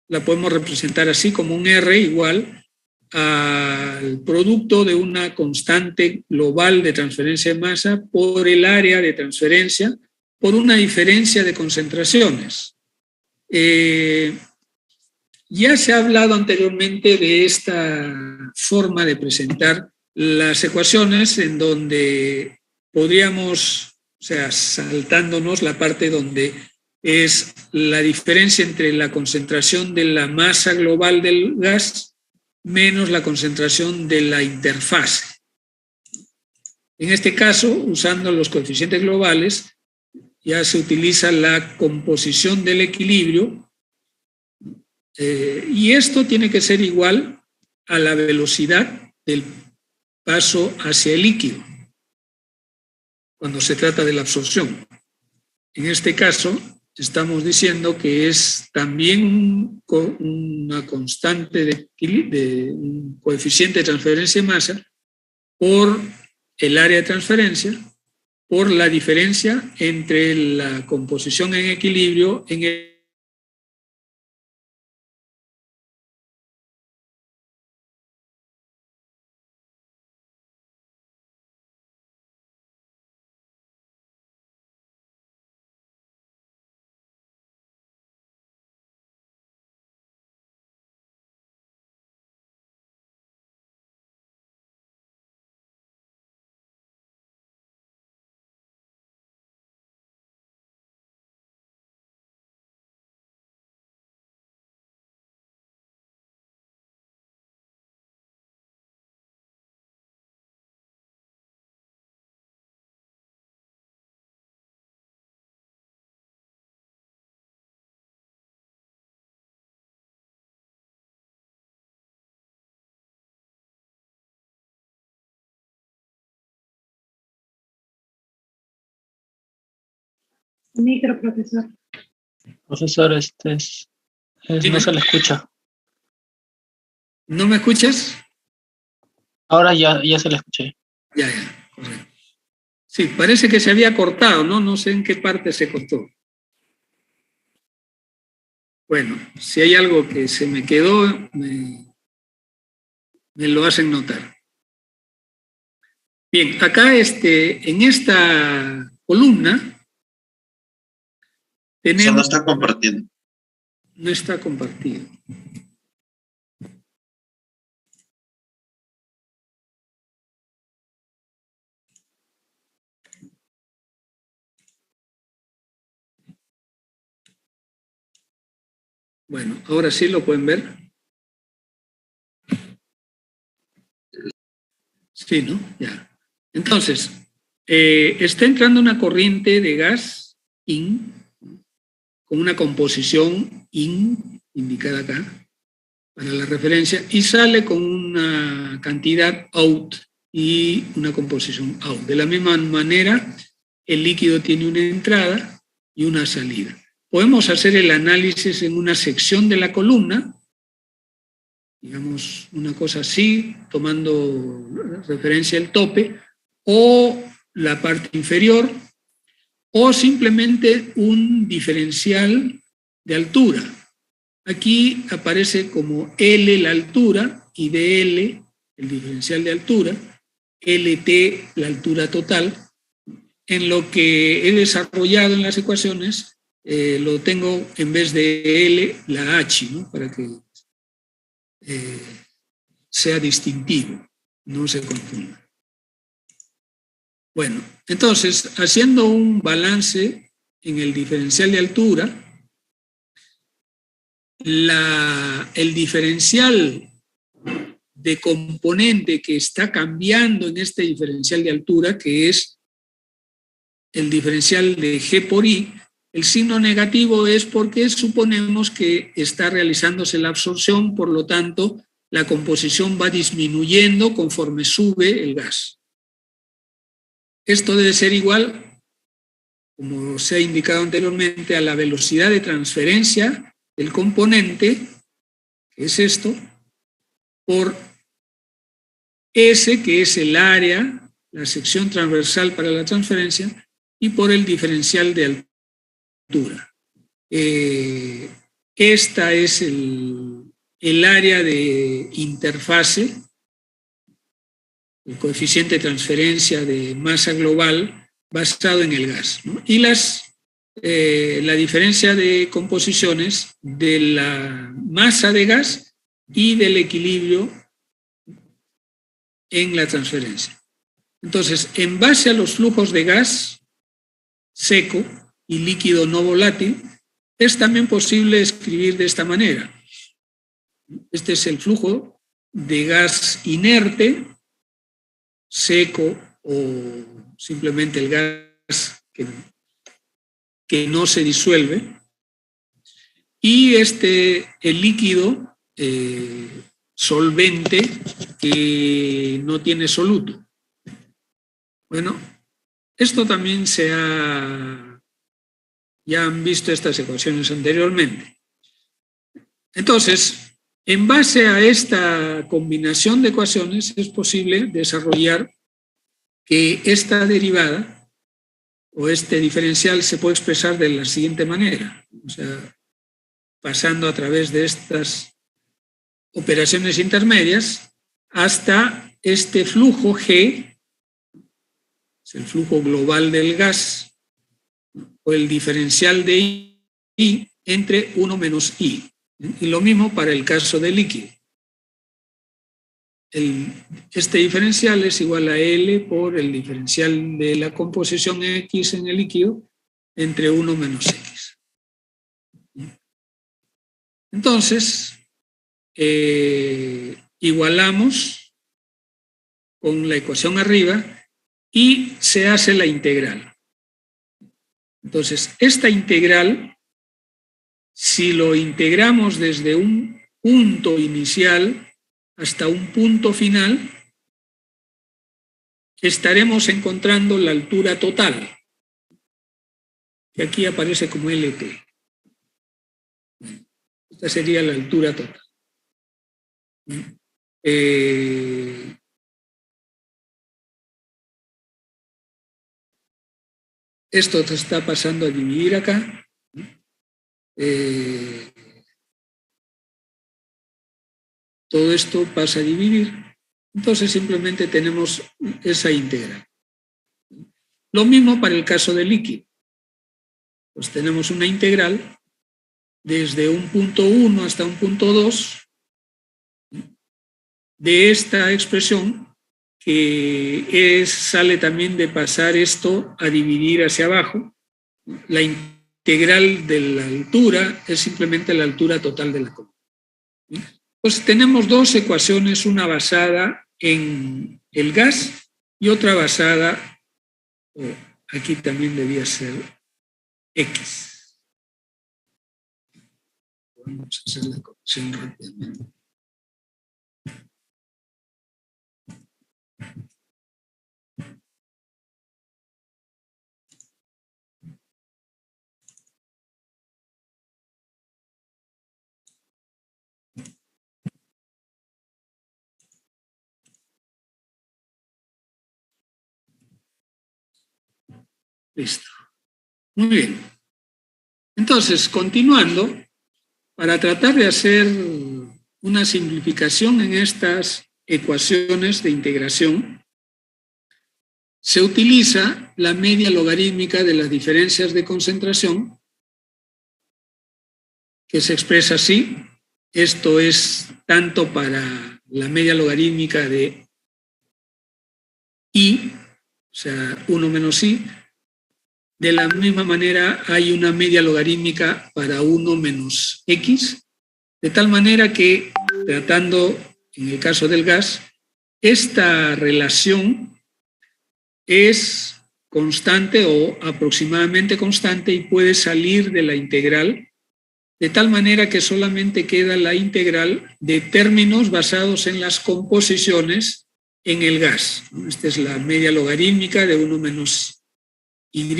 la podemos representar así como un R igual al producto de una constante global de transferencia de masa por el área de transferencia por una diferencia de concentraciones. Ya se ha hablado anteriormente de esta forma de presentar las ecuaciones en donde podríamos, o sea, saltándonos la parte donde es la diferencia entre la concentración de la masa global del gas menos la concentración de la interfase. En este caso, usando los coeficientes globales, ya se utiliza la composición del equilibrio y esto tiene que ser igual a la velocidad del paso hacia el líquido cuando se trata de la absorción. En este caso, estamos diciendo que es también una constante de un coeficiente de transferencia de masa por el área de transferencia, por la diferencia entre la composición en equilibrio en el Micro, profesor. Profesor, no se le escucha. ¿No me escuchas? Ahora ya se le escuché. Ya, correcto. Sí, parece que se había cortado, ¿no? No sé en qué parte se cortó. Bueno, si hay algo que se me quedó, me lo hacen notar. Bien, acá en esta columna tenemos... no está compartiendo. No está compartido. Bueno, ahora sí lo pueden ver. Sí, ¿no? Ya. Entonces, está entrando una corriente de gas IN con una composición IN, indicada acá, para la referencia, y sale con una cantidad OUT y una composición OUT. De la misma manera, el líquido tiene una entrada y una salida. Podemos hacer el análisis en una sección de la columna, digamos una cosa así, tomando referencia el tope, o la parte inferior, o simplemente un diferencial de altura. Aquí aparece como L la altura y DL el diferencial de altura, LT la altura total. En lo que he desarrollado en las ecuaciones, lo tengo en vez de L la H, ¿no? Para que sea distintivo, no se confunda. Bueno, entonces, haciendo un balance en el diferencial de altura, el diferencial de componente que está cambiando en este diferencial de altura, que es el diferencial de G por I, el signo negativo es porque suponemos que está realizándose la absorción, por lo tanto, la composición va disminuyendo conforme sube el gas. Esto debe ser igual, como se ha indicado anteriormente, a la velocidad de transferencia del componente, que es esto, por S, que es el área, la sección transversal para la transferencia, y por el diferencial de altura. Esta es el área de interfase, el coeficiente de transferencia de masa global basado en el gas, ¿no? Y la diferencia de composiciones de la masa de gas y del equilibrio en la transferencia. Entonces, en base a los flujos de gas seco y líquido no volátil, es también posible escribir de esta manera. Este es el flujo de gas inerte, seco o simplemente el gas que no se disuelve, y el líquido solvente que no tiene soluto. Bueno, esto también ya han visto estas ecuaciones anteriormente. Entonces, en base a esta combinación de ecuaciones es posible desarrollar que esta derivada o este diferencial se puede expresar de la siguiente manera, o sea, pasando a través de estas operaciones intermedias hasta este flujo G, es el flujo global del gas, o el diferencial de I entre 1 menos I. Y lo mismo para el caso del líquido. Este diferencial es igual a L por el diferencial de la composición X en el líquido entre 1 menos X. Entonces, igualamos con la ecuación arriba y se hace la integral. Entonces, esta integral, si lo integramos desde un punto inicial hasta un punto final, estaremos encontrando la altura total, que aquí aparece como LT. Esta sería la altura total. Esto te está pasando a dividir acá. Todo esto pasa a dividir. Entonces simplemente tenemos esa integral. Lo mismo para el caso del líquido. Pues tenemos una integral desde un punto 1 hasta un punto 2 de esta expresión que sale también de pasar esto a dividir hacia abajo. La integral de la altura es simplemente la altura total de la columna. Pues tenemos dos ecuaciones, una basada en el gas y otra basada, aquí también debía ser X. Vamos a hacer la corrección rápidamente. Listo. Muy bien. Entonces, continuando, para tratar de hacer una simplificación en estas ecuaciones de integración, se utiliza la media logarítmica de las diferencias de concentración, que se expresa así. Esto es tanto para la media logarítmica de I, o sea, 1 menos I. De la misma manera hay una media logarítmica para 1 menos X, de tal manera que, tratando en el caso del gas, esta relación es constante o aproximadamente constante y puede salir de la integral, de tal manera que solamente queda la integral de términos basados en las composiciones en el gas. Esta es la media logarítmica de 1 menos Y,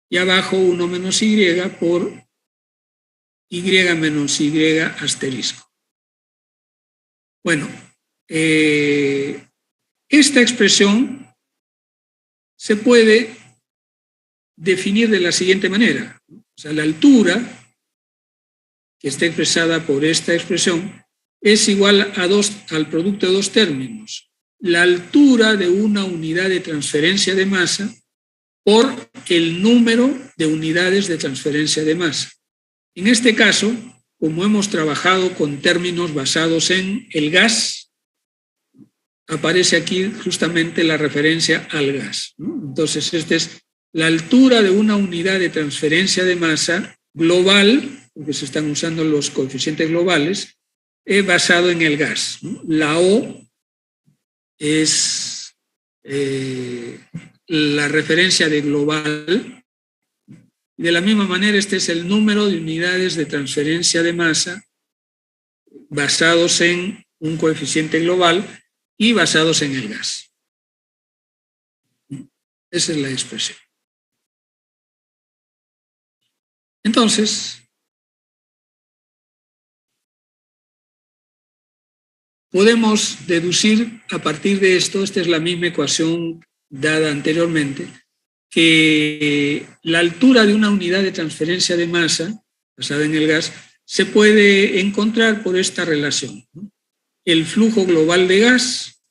y abajo 1 menos Y por Y menos Y asterisco. Bueno, esta expresión se puede definir de la siguiente manera. O sea, la altura, que está expresada por esta expresión, es igual al producto de dos términos. La altura de una unidad de transferencia de masa por el número de unidades de transferencia de masa. En este caso, como hemos trabajado con términos basados en el gas, aparece aquí justamente la referencia al gas, ¿no? Entonces, esta es la altura de una unidad de transferencia de masa global, porque se están usando los coeficientes globales, basado en el gas, ¿no? La O es la referencia de global. De la misma manera, este es el número de unidades de transferencia de masa basados en un coeficiente global y basados en el gas. Esa es la expresión. Entonces, podemos deducir a partir de esto, esta es la misma ecuación dada anteriormente, que la altura de una unidad de transferencia de masa, basada en el gas, se puede encontrar por esta relación, ¿no? El flujo global de gas,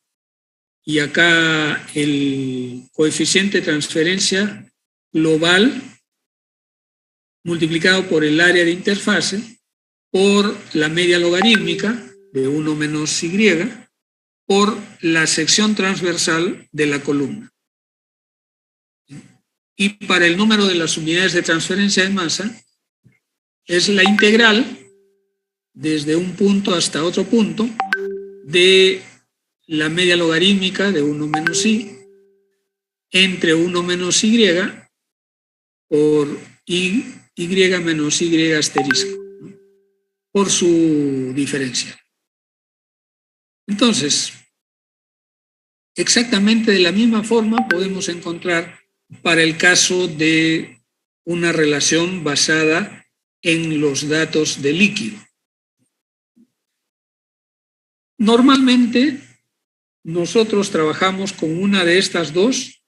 y acá el coeficiente de transferencia global multiplicado por el área de interfase, por la media logarítmica de 1 menos Y, por la sección transversal de la columna. Y para el número de las unidades de transferencia de masa, es la integral desde un punto hasta otro punto de la media logarítmica de 1 menos I entre 1 menos Y por Y menos Y asterisco, ¿no? Por su diferencia. Entonces, exactamente de la misma forma podemos encontrar para el caso de una relación basada en los datos de líquido. Normalmente, nosotros trabajamos con una de estas dos,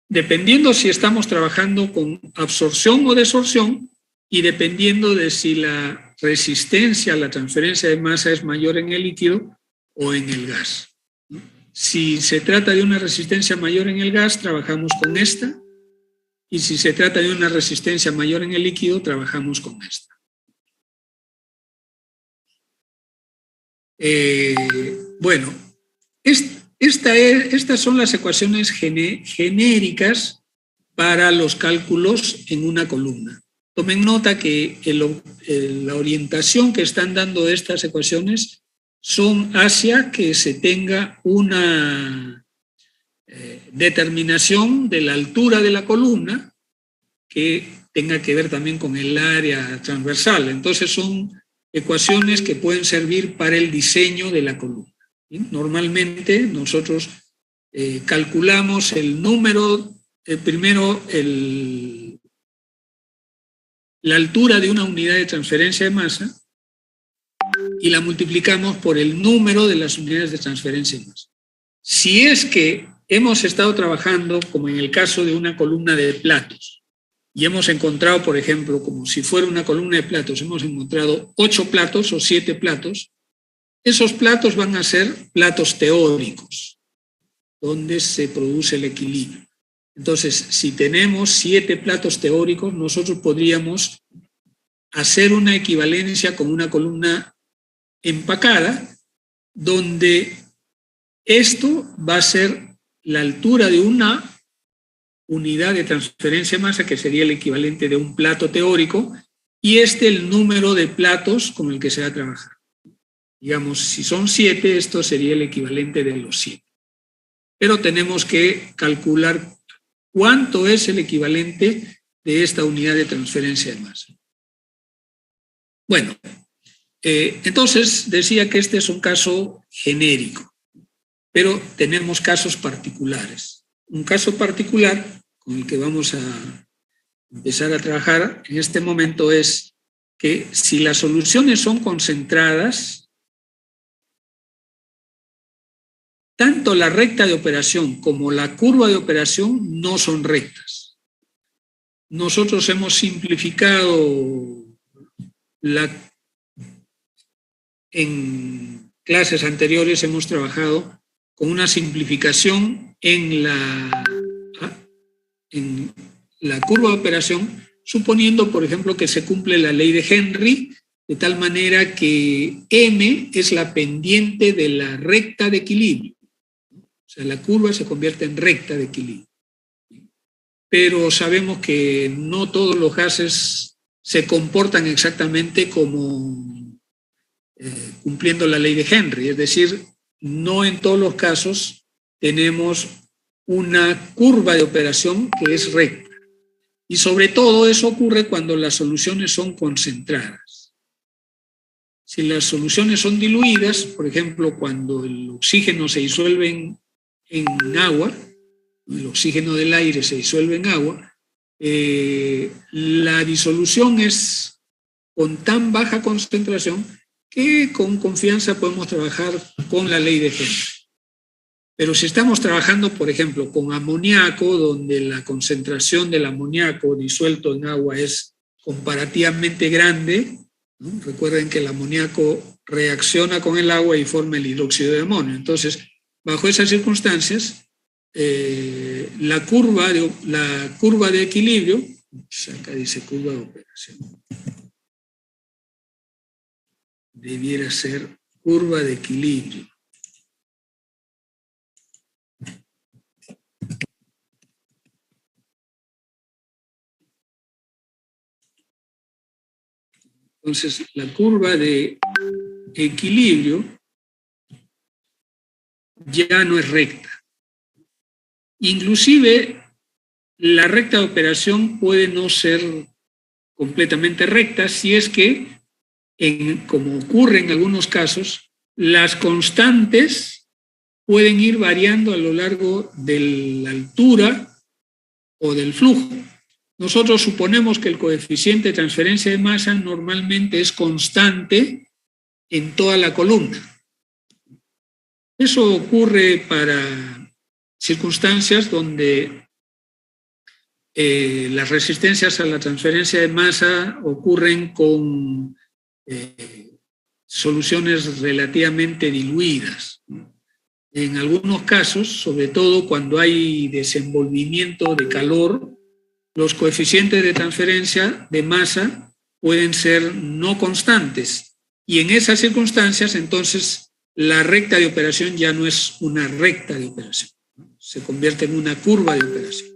dependiendo si estamos trabajando con absorción o desorción y dependiendo de si la resistencia a la transferencia de masa es mayor en el líquido o en el gas. Si se trata de una resistencia mayor en el gas, trabajamos con esta, y si se trata de una resistencia mayor en el líquido, trabajamos con esta. Bueno, estas son las ecuaciones genéricas para los cálculos en una columna. Tomen nota que la orientación que están dando estas ecuaciones son hacia que se tenga una determinación de la altura de la columna que tenga que ver también con el área transversal. Entonces son ecuaciones que pueden servir para el diseño de la columna. ¿Sí? Normalmente nosotros calculamos el número, primero la altura de una unidad de transferencia de masa y la multiplicamos por el número de las unidades de transferencia de masa. Si es que hemos estado trabajando, como en el caso de una columna de platos, y hemos encontrado, por ejemplo, como si fuera una columna de platos, hemos encontrado 8 platos o 7 platos, esos platos van a ser platos teóricos, donde se produce el equilibrio. Entonces, si tenemos 7 platos teóricos, nosotros podríamos hacer una equivalencia con una columna empacada, donde esto va a ser la altura de una unidad de transferencia de masa, que sería el equivalente de un plato teórico, y el número de platos con el que se va a trabajar. Digamos, si son 7, esto sería el equivalente de los 7. Pero tenemos que calcular cuánto es el equivalente de esta unidad de transferencia de masa. Bueno, entonces decía que este es un caso genérico, pero tenemos casos particulares. Un caso particular con el que vamos a empezar a trabajar en este momento es que si las soluciones son concentradas, tanto la recta de operación como la curva de operación no son rectas. Nosotros hemos simplificado en clases anteriores hemos trabajado con una simplificación en la curva de operación, suponiendo, por ejemplo, que se cumple la ley de Henry, de tal manera que M es la pendiente de la recta de equilibrio. O sea, la curva se convierte en recta de equilibrio. Pero sabemos que no todos los gases se comportan exactamente como cumpliendo la ley de Henry, es decir, no en todos los casos tenemos una curva de operación que es recta. Y sobre todo eso ocurre cuando las soluciones son concentradas. Si las soluciones son diluidas, por ejemplo, cuando el oxígeno se disuelve en agua, el oxígeno del aire se disuelve en agua, la disolución es con tan baja concentración que con confianza podemos trabajar con la ley de Henry. Pero si estamos trabajando, por ejemplo, con amoníaco, donde la concentración del amoníaco disuelto en agua es comparativamente grande, ¿no? Recuerden que el amoníaco reacciona con el agua y forma el hidróxido de amonio. Entonces, bajo esas circunstancias, la curva de equilibrio, acá dice curva de operación, debiera ser curva de equilibrio. Entonces, la curva de equilibrio ya no es recta. Inclusive, la recta de operación puede no ser completamente recta si es que, como ocurre en algunos casos, las constantes pueden ir variando a lo largo de la altura o del flujo. Nosotros suponemos que el coeficiente de transferencia de masa normalmente es constante en toda la columna. Eso ocurre para circunstancias donde las resistencias a la transferencia de masa ocurren con soluciones relativamente diluidas. En algunos casos, sobre todo cuando hay desenvolvimiento de calor, los coeficientes de transferencia de masa pueden ser no constantes. Y en esas circunstancias, entonces, la recta de operación ya no es una recta de operación, ¿no? Se convierte en una curva de operación.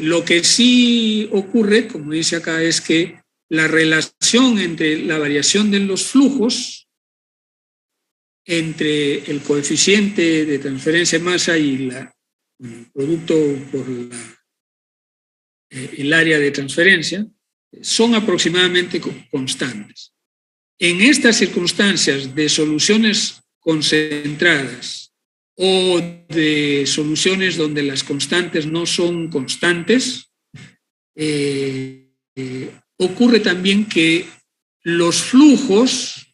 Lo que sí ocurre, como dice acá, es que la relación entre la variación de los flujos, entre el coeficiente de transferencia de masa y el producto por el área de transferencia, son aproximadamente constantes. En estas circunstancias de soluciones concentradas o de soluciones donde las constantes no son constantes, ocurre también que los flujos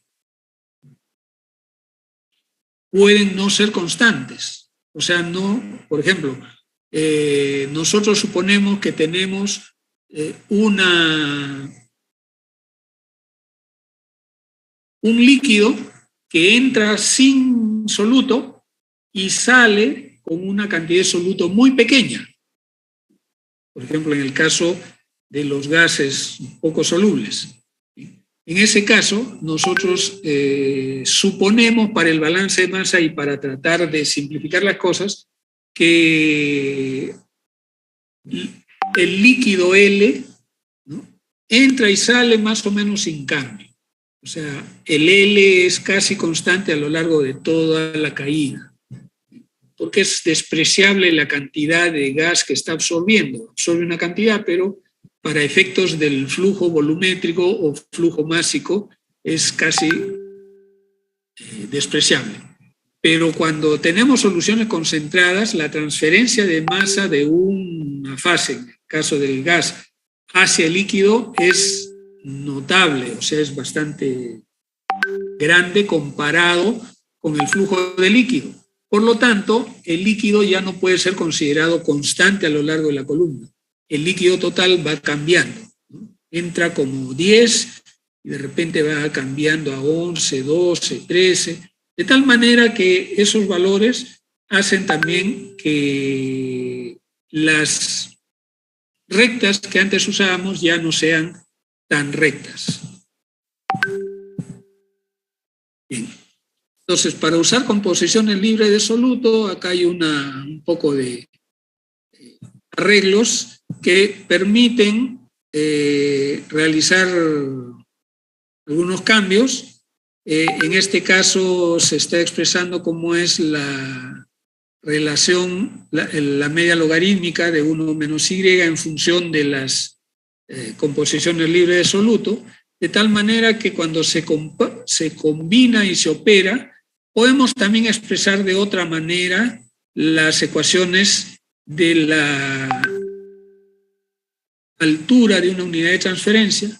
pueden no ser constantes. O sea, no, por ejemplo, nosotros suponemos que tenemos un líquido que entra sin soluto y sale con una cantidad de soluto muy pequeña. Por ejemplo, en el caso de los gases poco solubles. En ese caso, nosotros suponemos para el balance de masa y para tratar de simplificar las cosas que el líquido L, ¿no?, entra y sale más o menos sin cambio. O sea, el L es casi constante a lo largo de toda la caída, porque es despreciable la cantidad de gas que está absorbiendo. Absorbe una cantidad, pero para efectos del flujo volumétrico o flujo másico es casi despreciable. Pero cuando tenemos soluciones concentradas, la transferencia de masa de una fase, en el caso del gas, hacia el líquido es notable, o sea, es bastante grande comparado con el flujo de líquido. Por lo tanto, el líquido ya no puede ser considerado constante a lo largo de la columna. El líquido total va cambiando, ¿no? Entra como 10 y de repente va cambiando a 11, 12, 13, de tal manera que esos valores hacen también que las rectas que antes usábamos ya no sean tan rectas. Bien. Entonces, para usar composiciones libres de soluto, acá hay un poco de arreglos que permiten realizar algunos cambios. En este caso se está expresando cómo es la relación, la media logarítmica de 1 menos y en función de las composiciones libres de soluto, de tal manera que cuando se combina y se opera, podemos también expresar de otra manera las ecuaciones de la altura de una unidad de transferencia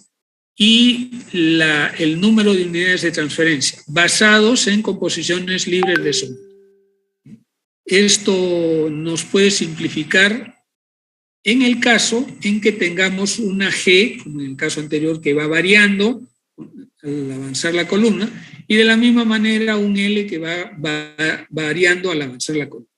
y el número de unidades de transferencia, basados en composiciones libres de soluto. Esto nos puede simplificar en el caso en que tengamos una G, como en el caso anterior, que va variando al avanzar la columna, y de la misma manera un L que va variando al avanzar la columna.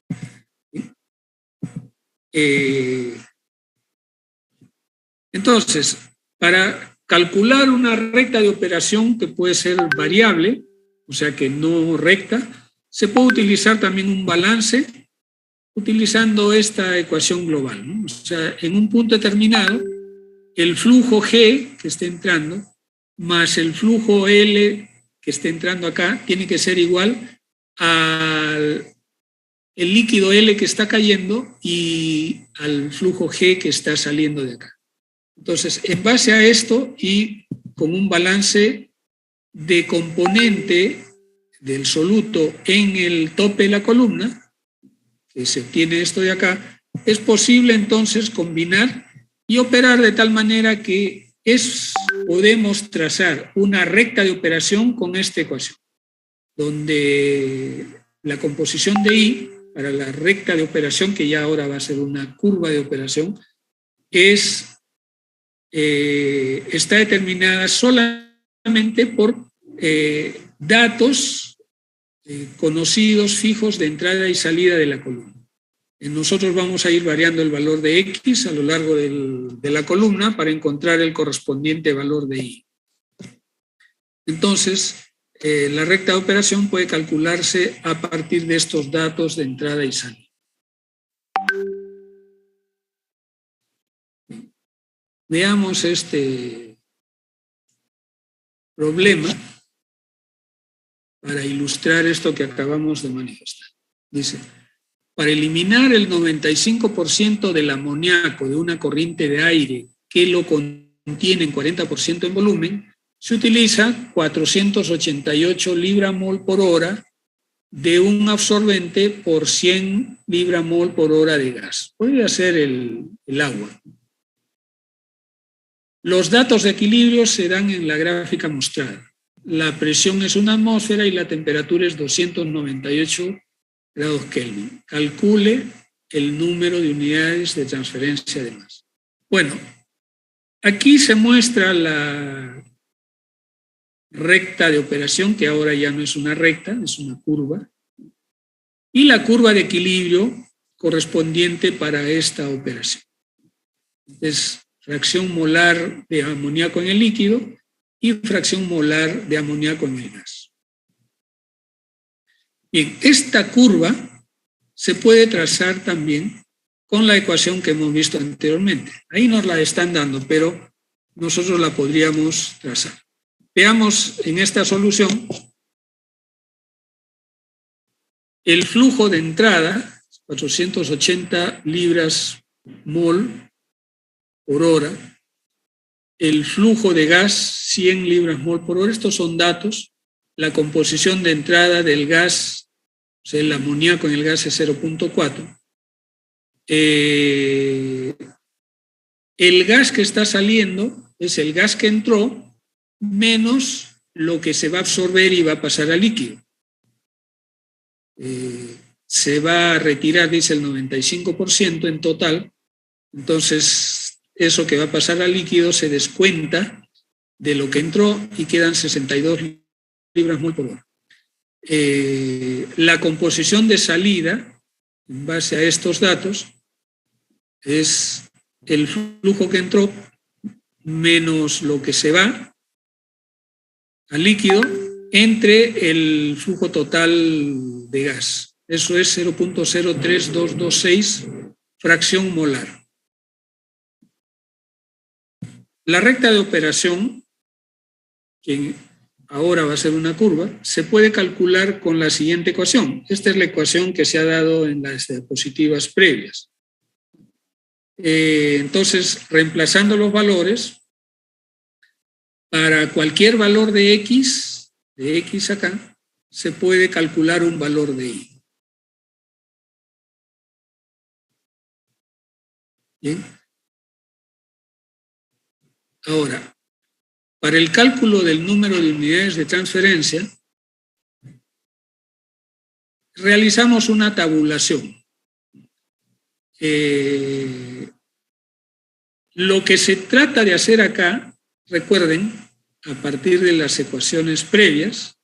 Entonces, para calcular una recta de operación que puede ser variable, o sea que no recta, se puede utilizar también un balance utilizando esta ecuación global, ¿no? O sea, en un punto determinado, el flujo G que esté entrando más el flujo L que esté entrando acá tiene que ser igual al líquido L que está cayendo y al flujo G que está saliendo de acá. Entonces, en base a esto y con un balance de componente del soluto en el tope de la columna, que se obtiene esto de acá, es posible entonces combinar y operar de tal manera que podemos trazar una recta de operación con esta ecuación, donde la composición de I para la recta de operación, que ya ahora va a ser una curva de operación, está determinada solamente por datos conocidos fijos de entrada y salida de la columna. Nosotros vamos a ir variando el valor de X a lo largo de la columna para encontrar el correspondiente valor de Y. Entonces, la recta de operación puede calcularse a partir de estos datos de entrada y salida. Veamos este problema para ilustrar esto que acabamos de manifestar. Dice, para eliminar el 95% del amoníaco de una corriente de aire que lo contiene en 40% en volumen, se utiliza 488 libra-mol por hora de un absorbente por 100 libra-mol por hora de gas. Podría ser el agua. Los datos de equilibrio se dan en la gráfica mostrada. La presión es 1 atmósfera y la temperatura es 298 grados Kelvin. Calcule el número de unidades de transferencia de masa. Bueno, aquí se muestra la recta de operación, que ahora ya no es una recta, es una curva, y la curva de equilibrio correspondiente para esta operación. Es fracción molar de amoníaco en el líquido y fracción molar de amoníaco en el gas. Bien, esta curva se puede trazar también con la ecuación que hemos visto anteriormente. Ahí nos la están dando, pero nosotros la podríamos trazar. Veamos en esta solución el flujo de entrada, 480 libras mol por hora, el flujo de gas, 100 libras mol por hora. Estos son datos. La composición de entrada del gas, o sea, el amoníaco en el gas es 0.4. El gas que está saliendo es el gas que entró menos lo que se va a absorber y va a pasar al líquido. Se va a retirar, dice, el 95% en total. Entonces, eso que va a pasar al líquido se descuenta de lo que entró y quedan 62 libras mol por hora. La composición de salida, en base a estos datos, es el flujo que entró menos lo que se va al líquido entre el flujo total de gas. Eso es 0.03226 fracción molar. La recta de operación, que ahora va a ser una curva, se puede calcular con la siguiente ecuación. Esta es la ecuación que se ha dado en las diapositivas previas. Entonces, reemplazando los valores, para cualquier valor de X acá, se puede calcular un valor de Y. Bien. Ahora, para el cálculo del número de unidades de transferencia, realizamos una tabulación. Lo que se trata de hacer acá, recuerden, a partir de las ecuaciones previas,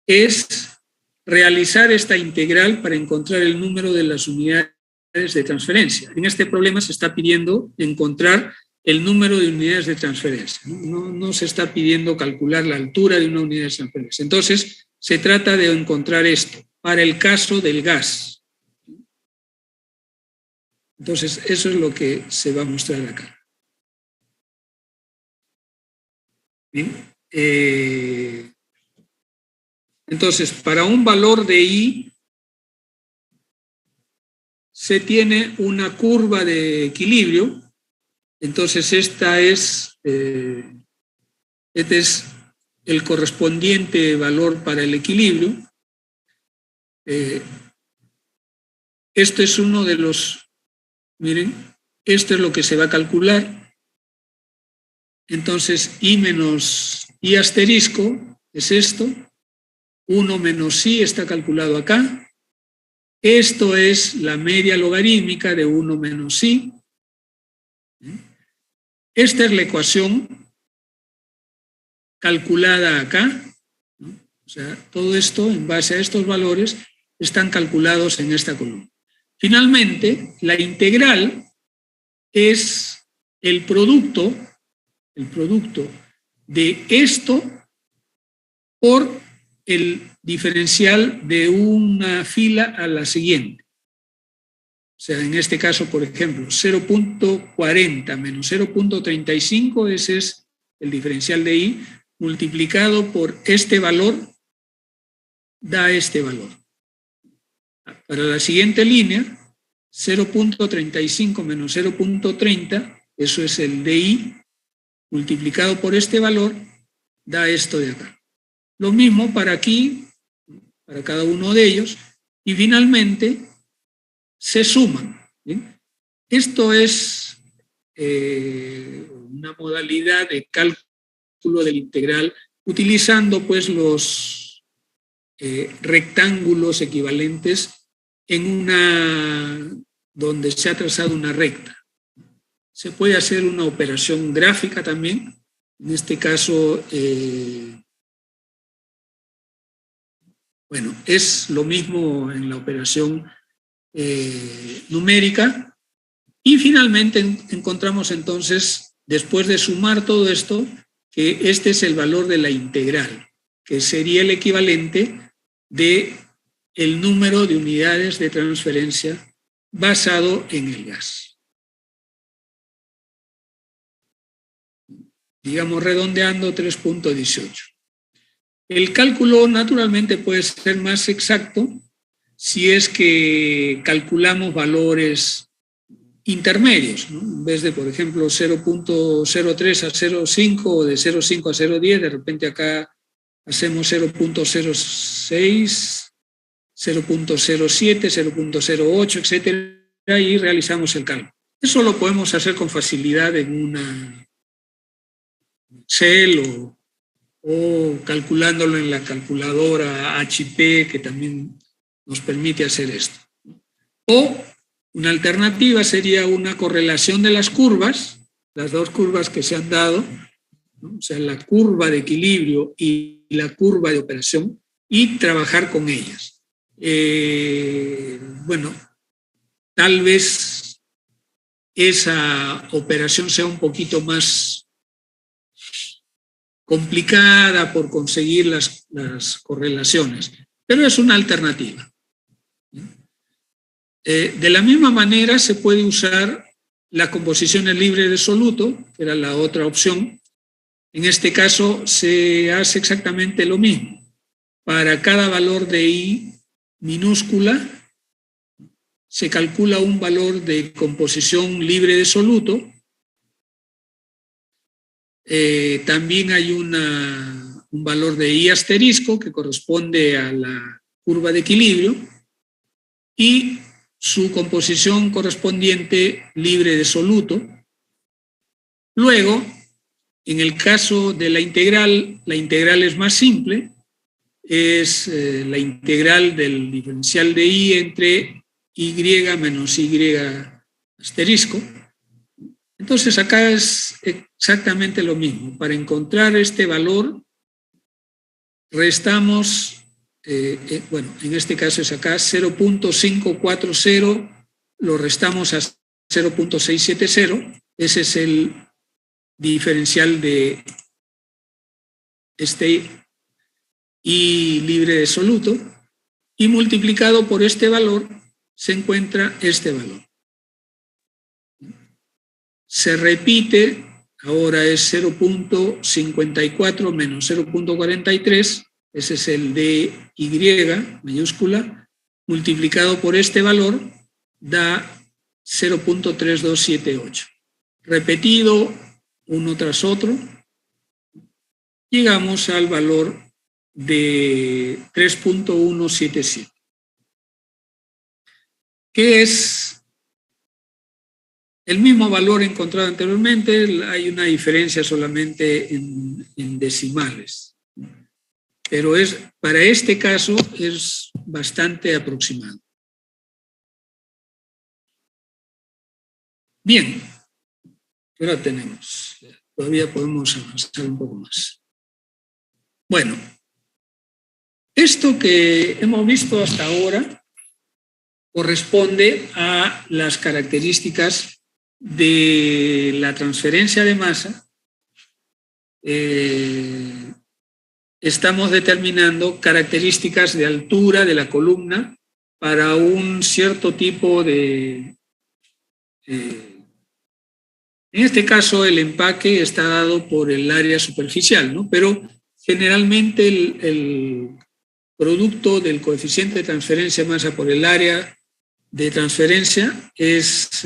es realizar esta integral para encontrar el número de las unidades de transferencia. En este problema se está pidiendo encontrar el número de unidades de transferencia. No se está pidiendo calcular la altura de una unidad de transferencia. Entonces, se trata de encontrar esto para el caso del gas. Entonces, eso es lo que se va a mostrar acá. Bien. Entonces, para un valor de I, se tiene una curva de equilibrio. Entonces, este es el correspondiente valor para el equilibrio. Este es uno de los, miren, esto es lo que se va a calcular. Entonces, I menos I asterisco es esto. 1 menos I está calculado acá. Esto es la media logarítmica de 1 menos I. Esta es la ecuación calculada acá, ¿no? O sea, todo esto en base a estos valores están calculados en esta columna. Finalmente, la integral es el producto de esto por el diferencial de una fila a la siguiente. O sea, en este caso, por ejemplo, 0.40 menos 0.35, ese es el diferencial de I, multiplicado por este valor, da este valor. Para la siguiente línea, 0.35 menos 0.30, eso es el DI, multiplicado por este valor, da esto de acá. Lo mismo para aquí, para cada uno de ellos, y finalmente se suman. ¿Bien? Esto es una modalidad de cálculo del integral utilizando pues los rectángulos equivalentes en donde se ha trazado una recta. Se puede hacer una operación gráfica también. En este caso, bueno, es lo mismo en la operación numérica. Y finalmente encontramos entonces, después de sumar todo esto, que este es el valor de la integral, que sería el equivalente de el número de unidades de transferencia basado en el gas. Digamos, redondeando 3.18. El cálculo naturalmente puede ser más exacto si es que calculamos valores intermedios, ¿no? En vez de, por ejemplo, 0.03 a 0.5 o de 0.5 a 0.10, de repente acá hacemos 0.06, 0.07, 0.08, etcétera, y realizamos el cálculo. Eso lo podemos hacer con facilidad en una Excel o calculándolo en la calculadora HP, que también nos permite hacer esto. O una alternativa sería una correlación de las curvas, las dos curvas que se han dado, ¿no? O sea, la curva de equilibrio y la curva de operación, y trabajar con ellas. Bueno, tal vez esa operación sea un poquito más complicada por conseguir las correlaciones, pero es una alternativa. De la misma manera se puede usar las composiciones libres de soluto, que era la otra opción. En este caso se hace exactamente lo mismo. Para cada valor de I minúscula se calcula un valor de composición libre de soluto. También hay un valor de I asterisco que corresponde a la curva de equilibrio y su composición correspondiente libre de soluto. Luego, en el caso de la integral es más simple, es la integral del diferencial de I entre Y menos Y asterisco. Entonces acá es exactamente lo mismo. Para encontrar este valor, restamos, bueno, en este caso es acá 0.540, lo restamos a 0.670, ese es el diferencial de este I libre de soluto, y multiplicado por este valor se encuentra este valor. Se repite, ahora es 0.54 menos 0.43, ese es el de Y mayúscula, multiplicado por este valor da 0.3278. Repetido uno tras otro, llegamos al valor de 3.177, que es el mismo valor encontrado anteriormente. Hay una diferencia solamente en decimales, pero para este caso es bastante aproximado. Bien, ahora tenemos, todavía podemos avanzar un poco más. Bueno, Esto que hemos visto hasta ahora corresponde a las características de la transferencia de masa. Estamos determinando características de altura de la columna para un cierto tipo de... en este caso, el empaque está dado por el área superficial, ¿no? Pero generalmente el producto del coeficiente de transferencia de masa por el área de transferencia es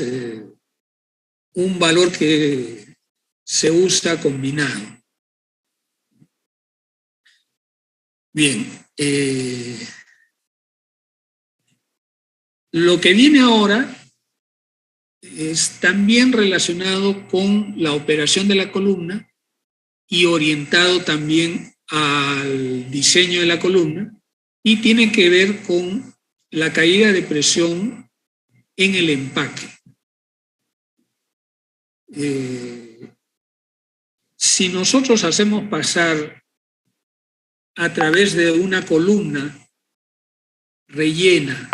un valor que se usa combinado. Bien, lo que viene ahora es también relacionado con la operación de la columna y orientado también al diseño de la columna, y tiene que ver con la caída de presión en el empaque. Si nosotros hacemos pasar a través de una columna rellena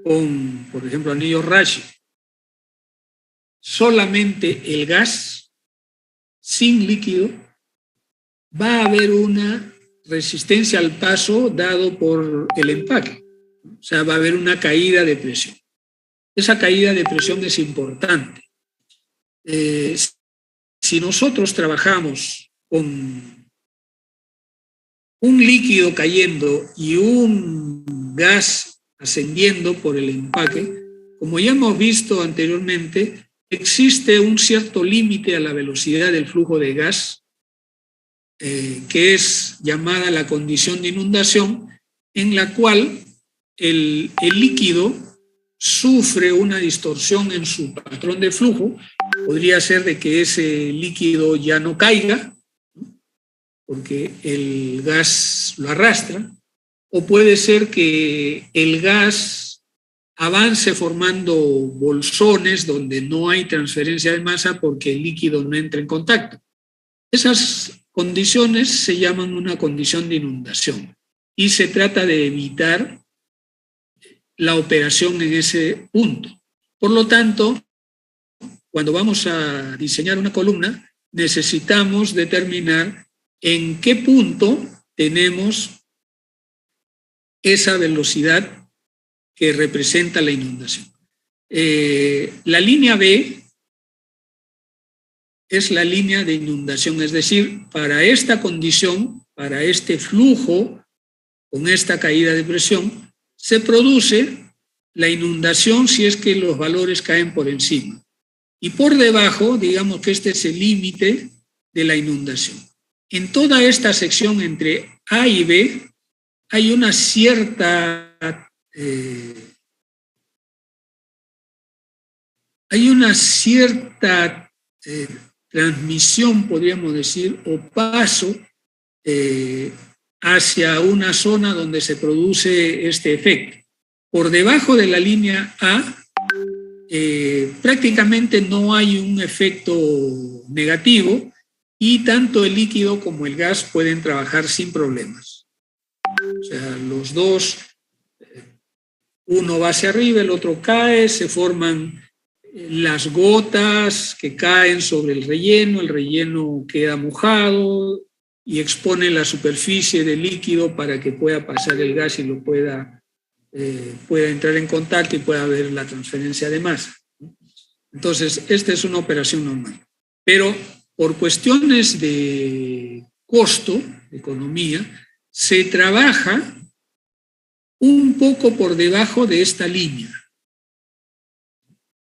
con, por ejemplo, anillos Rashi, solamente el gas sin líquido, va a haber una resistencia al paso dado por el empaque. O sea, va a haber una caída de presión. Esa caída de presión es importante. Si nosotros trabajamos con un líquido cayendo y un gas ascendiendo por el empaque, como ya hemos visto anteriormente, existe un cierto límite a la velocidad del flujo de gas, que es llamada la condición de inundación, en la cual el líquido sufre una distorsión en su patrón de flujo. Podría ser de que ese líquido ya no caiga, porque el gas lo arrastra, o puede ser que el gas avance formando bolsones donde no hay transferencia de masa porque el líquido no entra en contacto. Esas condiciones se llaman una condición de inundación y se trata de evitar la operación en ese punto. Por lo tanto, cuando vamos a diseñar una columna, necesitamos determinar en qué punto tenemos esa velocidad que representa la inundación. La línea B es la línea de inundación, es decir, para esta condición, para este flujo, con esta caída de presión, se produce la inundación si es que los valores caen por encima. Y por debajo, digamos que este es el límite de la inundación. En toda esta sección entre A y B hay una cierta transmisión, podríamos decir, o paso hacia una zona donde se produce este efecto. Por debajo de la línea A, prácticamente no hay un efecto negativo y tanto el líquido como el gas pueden trabajar sin problemas. O sea, los dos, uno va hacia arriba, el otro cae, se forman las gotas que caen sobre el relleno queda mojado y expone la superficie del líquido para que pueda pasar el gas y lo pueda entrar en contacto y pueda haber la transferencia de masa. Entonces, esta es una operación normal. Pero por cuestiones de costo, de economía, se trabaja un poco por debajo de esta línea.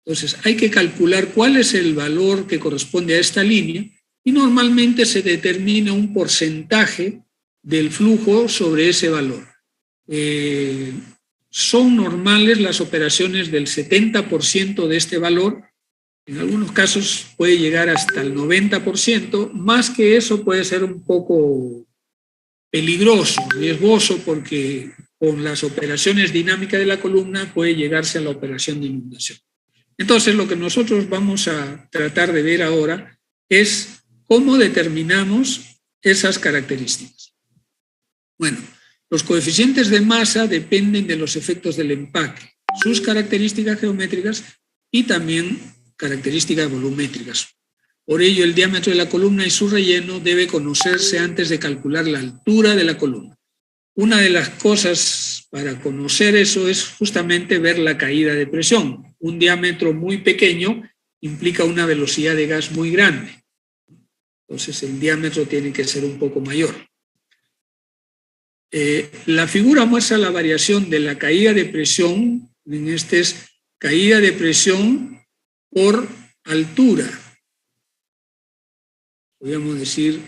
Entonces, hay que calcular cuál es el valor que corresponde a esta línea y normalmente se determina un porcentaje del flujo sobre ese valor. Son normales las operaciones del 70% de este valor. En algunos casos puede llegar hasta el 90%. Más que eso puede ser un poco peligroso, riesgoso, porque con las operaciones dinámicas de la columna puede llegarse a la operación de inundación. Entonces, lo que nosotros vamos a tratar de ver ahora es cómo determinamos esas características. Bueno, Los coeficientes de masa dependen de los efectos del empaque, sus características geométricas y también características volumétricas. Por ello, el diámetro de la columna y su relleno debe conocerse antes de calcular la altura de la columna. Una de las cosas para conocer eso es justamente ver la caída de presión. Un diámetro muy pequeño implica una velocidad de gas muy grande. Entonces, el diámetro tiene que ser un poco mayor. La figura muestra la variación de la caída de presión. En este es caída de presión por altura. Podríamos decir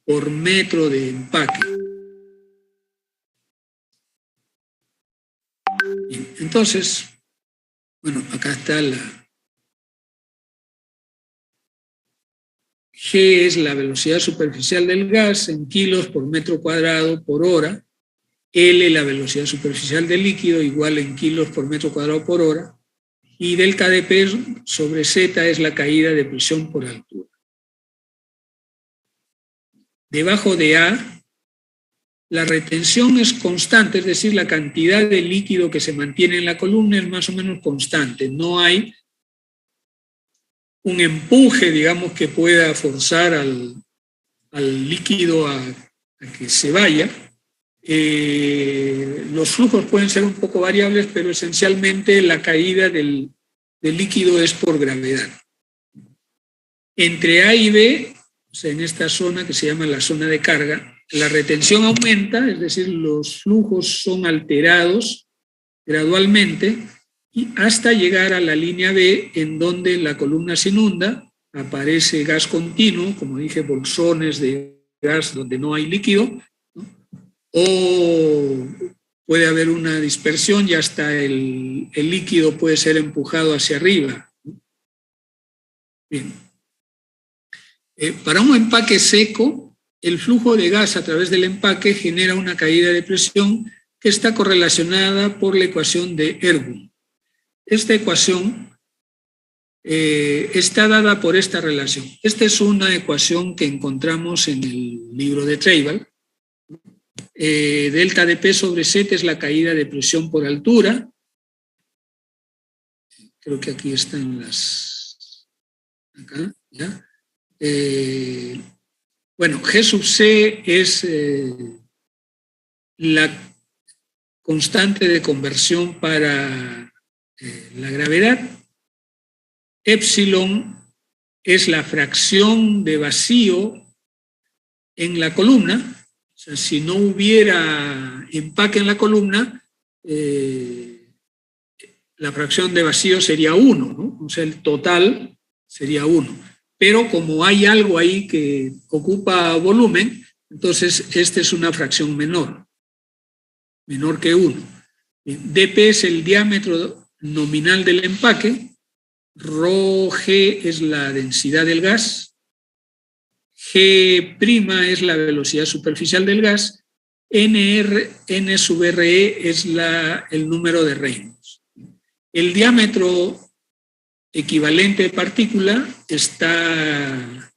por metro de empaque. Bien, entonces, bueno, acá está la G es la velocidad superficial del gas en kilos por metro cuadrado por hora. L, la velocidad superficial del líquido, igual en kilos por metro cuadrado por hora. Y del KdP sobre Z es la caída de presión por altura. Debajo de A, la retención es constante, es decir, la cantidad de líquido que se mantiene en la columna es más o menos constante. No hay un empuje, digamos, que pueda forzar al líquido a que se vaya. Los flujos pueden ser un poco variables, pero esencialmente la caída del líquido es por gravedad. Entre A y B, o sea, en esta zona que se llama la zona de carga, la retención aumenta, es decir, los flujos son alterados gradualmente y hasta llegar a la línea B, en donde la columna se inunda, aparece gas continuo, como dije, bolsones de gas donde no hay líquido, ¿no? O puede haber una dispersión y hasta el líquido puede ser empujado hacia arriba. Bien. Para un empaque seco, el flujo de gas a través del empaque genera una caída de presión que está correlacionada por la ecuación de Ergun. Esta ecuación está dada por esta relación. Esta es una ecuación que encontramos en el libro de Treibel. Delta de P sobre Z es la caída de presión por altura. Creo que aquí están las... Acá, ¿ya? Bueno, G sub C es la constante de conversión para la gravedad. Epsilon es la fracción de vacío en la columna. O sea, si no hubiera empaque en la columna, la fracción de vacío sería 1, ¿no? O sea, el total sería 1. Pero como hay algo ahí que ocupa volumen, entonces esta es una fracción menor que 1. dP es el diámetro nominal del empaque, ρg es la densidad del gas, G' es la velocidad superficial del gas, N sub RE es el número de Reynolds. El diámetro equivalente de partícula está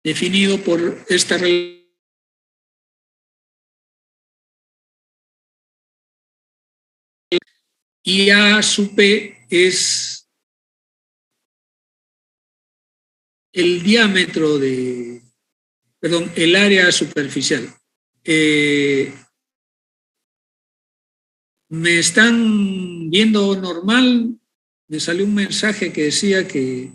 definido por esta relación. Y A sub P es el diámetro el área superficial. ¿Me están viendo normal? Me salió un mensaje que decía que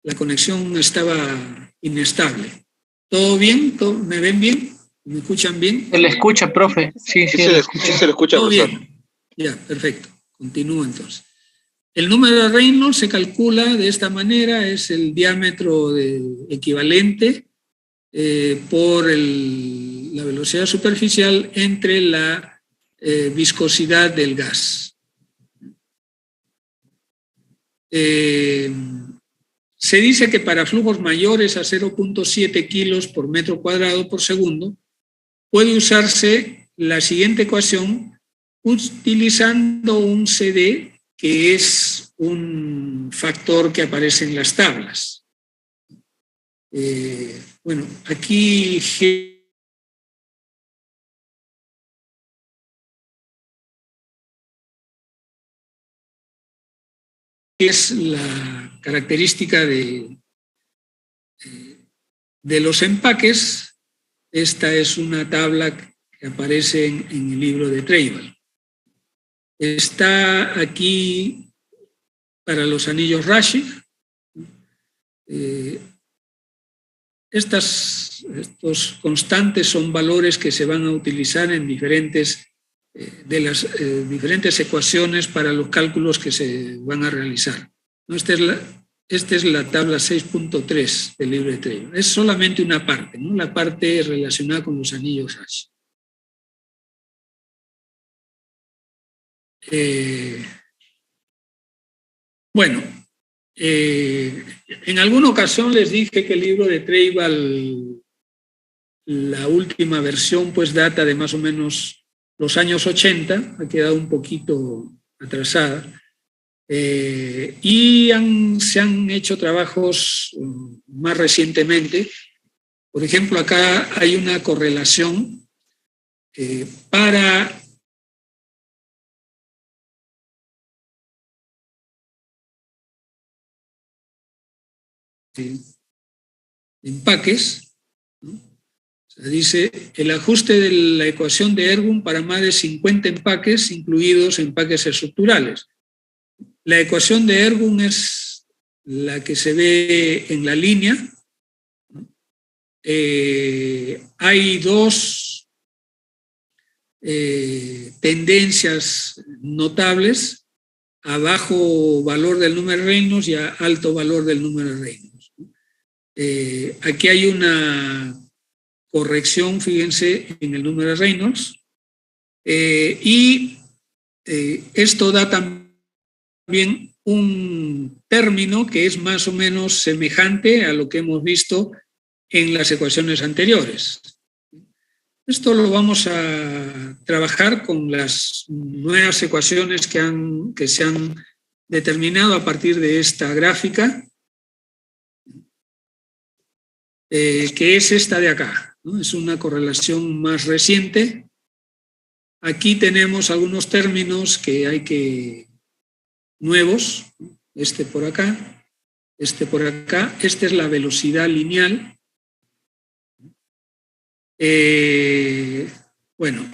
la conexión estaba inestable. ¿Todo bien? ¿Me ven bien? ¿Me escuchan bien? Se le escucha, profe. Sí, Sí se le escucha, ¿Todo profesor. bien? Ya, perfecto. Continúo entonces. El número de Reynolds se calcula de esta manera, es el diámetro equivalente por la velocidad superficial entre la viscosidad del gas. Se dice que para flujos mayores a 0.7 kilos por metro cuadrado por segundo puede usarse la siguiente ecuación utilizando un CD, que es un factor que aparece en las tablas. Bueno, aquí G es la característica de los empaques. Esta es una tabla que aparece en el libro de Treibel. Está aquí para los anillos Rashi. Estos constantes son valores que se van a utilizar en diferentes de las diferentes ecuaciones para los cálculos que se van a realizar. Esta es la tabla 6.3 del libro de Treibel. Es solamente una parte, ¿no? La parte relacionada con los anillos Rashi. Bueno, en alguna ocasión les dije que el libro de Treibel, la última versión, pues data de más o menos los años 80, ha quedado un poquito atrasada, y se han hecho trabajos más recientemente. Por ejemplo, acá hay una correlación para empaques, ¿no? O sea, dice el ajuste de la ecuación de Ergun para más de 50 empaques, incluidos empaques estructurales. La ecuación de Ergun es la que se ve en la línea. Hay dos tendencias notables: a bajo valor del número de Reynolds y a alto valor del número de Reynolds. Aquí hay una corrección, fíjense, en el número de Reynolds, y esto da también un término que es más o menos semejante a lo que hemos visto en las ecuaciones anteriores. Esto lo vamos a trabajar con las nuevas ecuaciones que se han determinado a partir de esta gráfica, que es esta de acá, ¿no? Es una correlación más reciente. Aquí tenemos algunos términos que hay nuevos, este por acá, este por acá. Esta es la velocidad lineal. Bueno,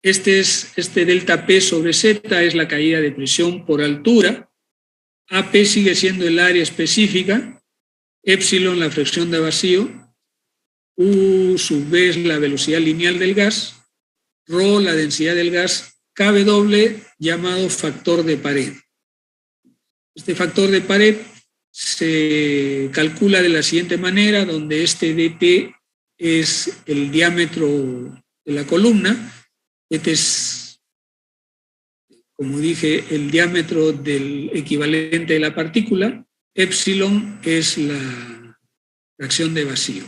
este delta P sobre Z es la caída de presión por altura. AP sigue siendo el área específica. Epsilon, la fricción de vacío. U sub V es la velocidad lineal del gas. Rho, la densidad del gas. KW, llamado factor de pared. Este factor de pared se calcula de la siguiente manera, donde este dt es el diámetro de la columna. Este es, como dije, el diámetro del equivalente de la partícula. Epsilon es la fracción de vacío.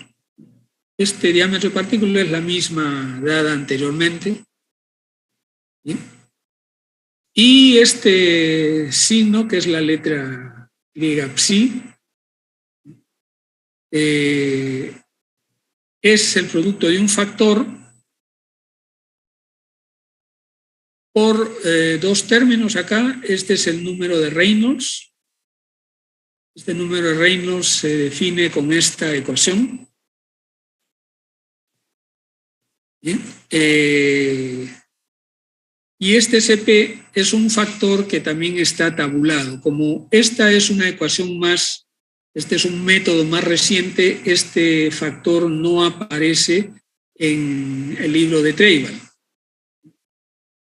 Este diámetro de partícula es la misma dada anteriormente. ¿Bien? Y este signo, que es la letra griega psi, es el producto de un factor por dos términos acá. Este es el número de Reynolds. Este número de Reynolds se define con esta ecuación. Bien. Y este CP es un factor que también está tabulado. Como esta es una ecuación más, este es un método más reciente, este factor no aparece en el libro de Treibel.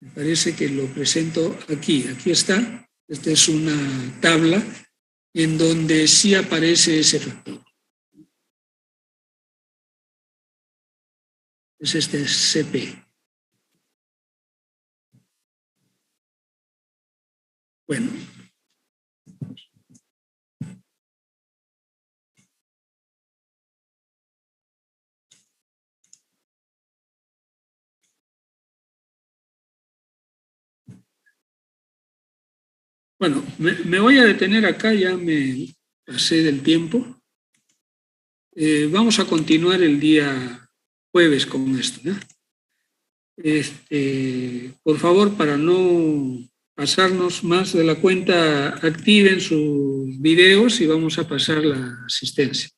Me parece que lo presento aquí. Aquí está. Esta es una tabla en donde sí aparece ese factor. Es este CP. Bueno. Bueno, me voy a detener acá, ya me pasé del tiempo. Vamos a continuar el día jueves con esto, ¿no? Por favor, para no pasarnos más de la cuenta, activen sus videos y vamos a pasar la asistencia.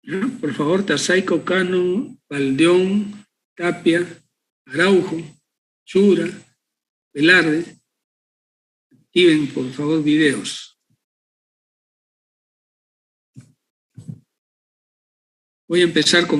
¿Ya? Por favor, Tasaico, Cano, Valdeón, Tapia, Araujo, Chura, Velarde, activen por favor videos. Voy a empezar con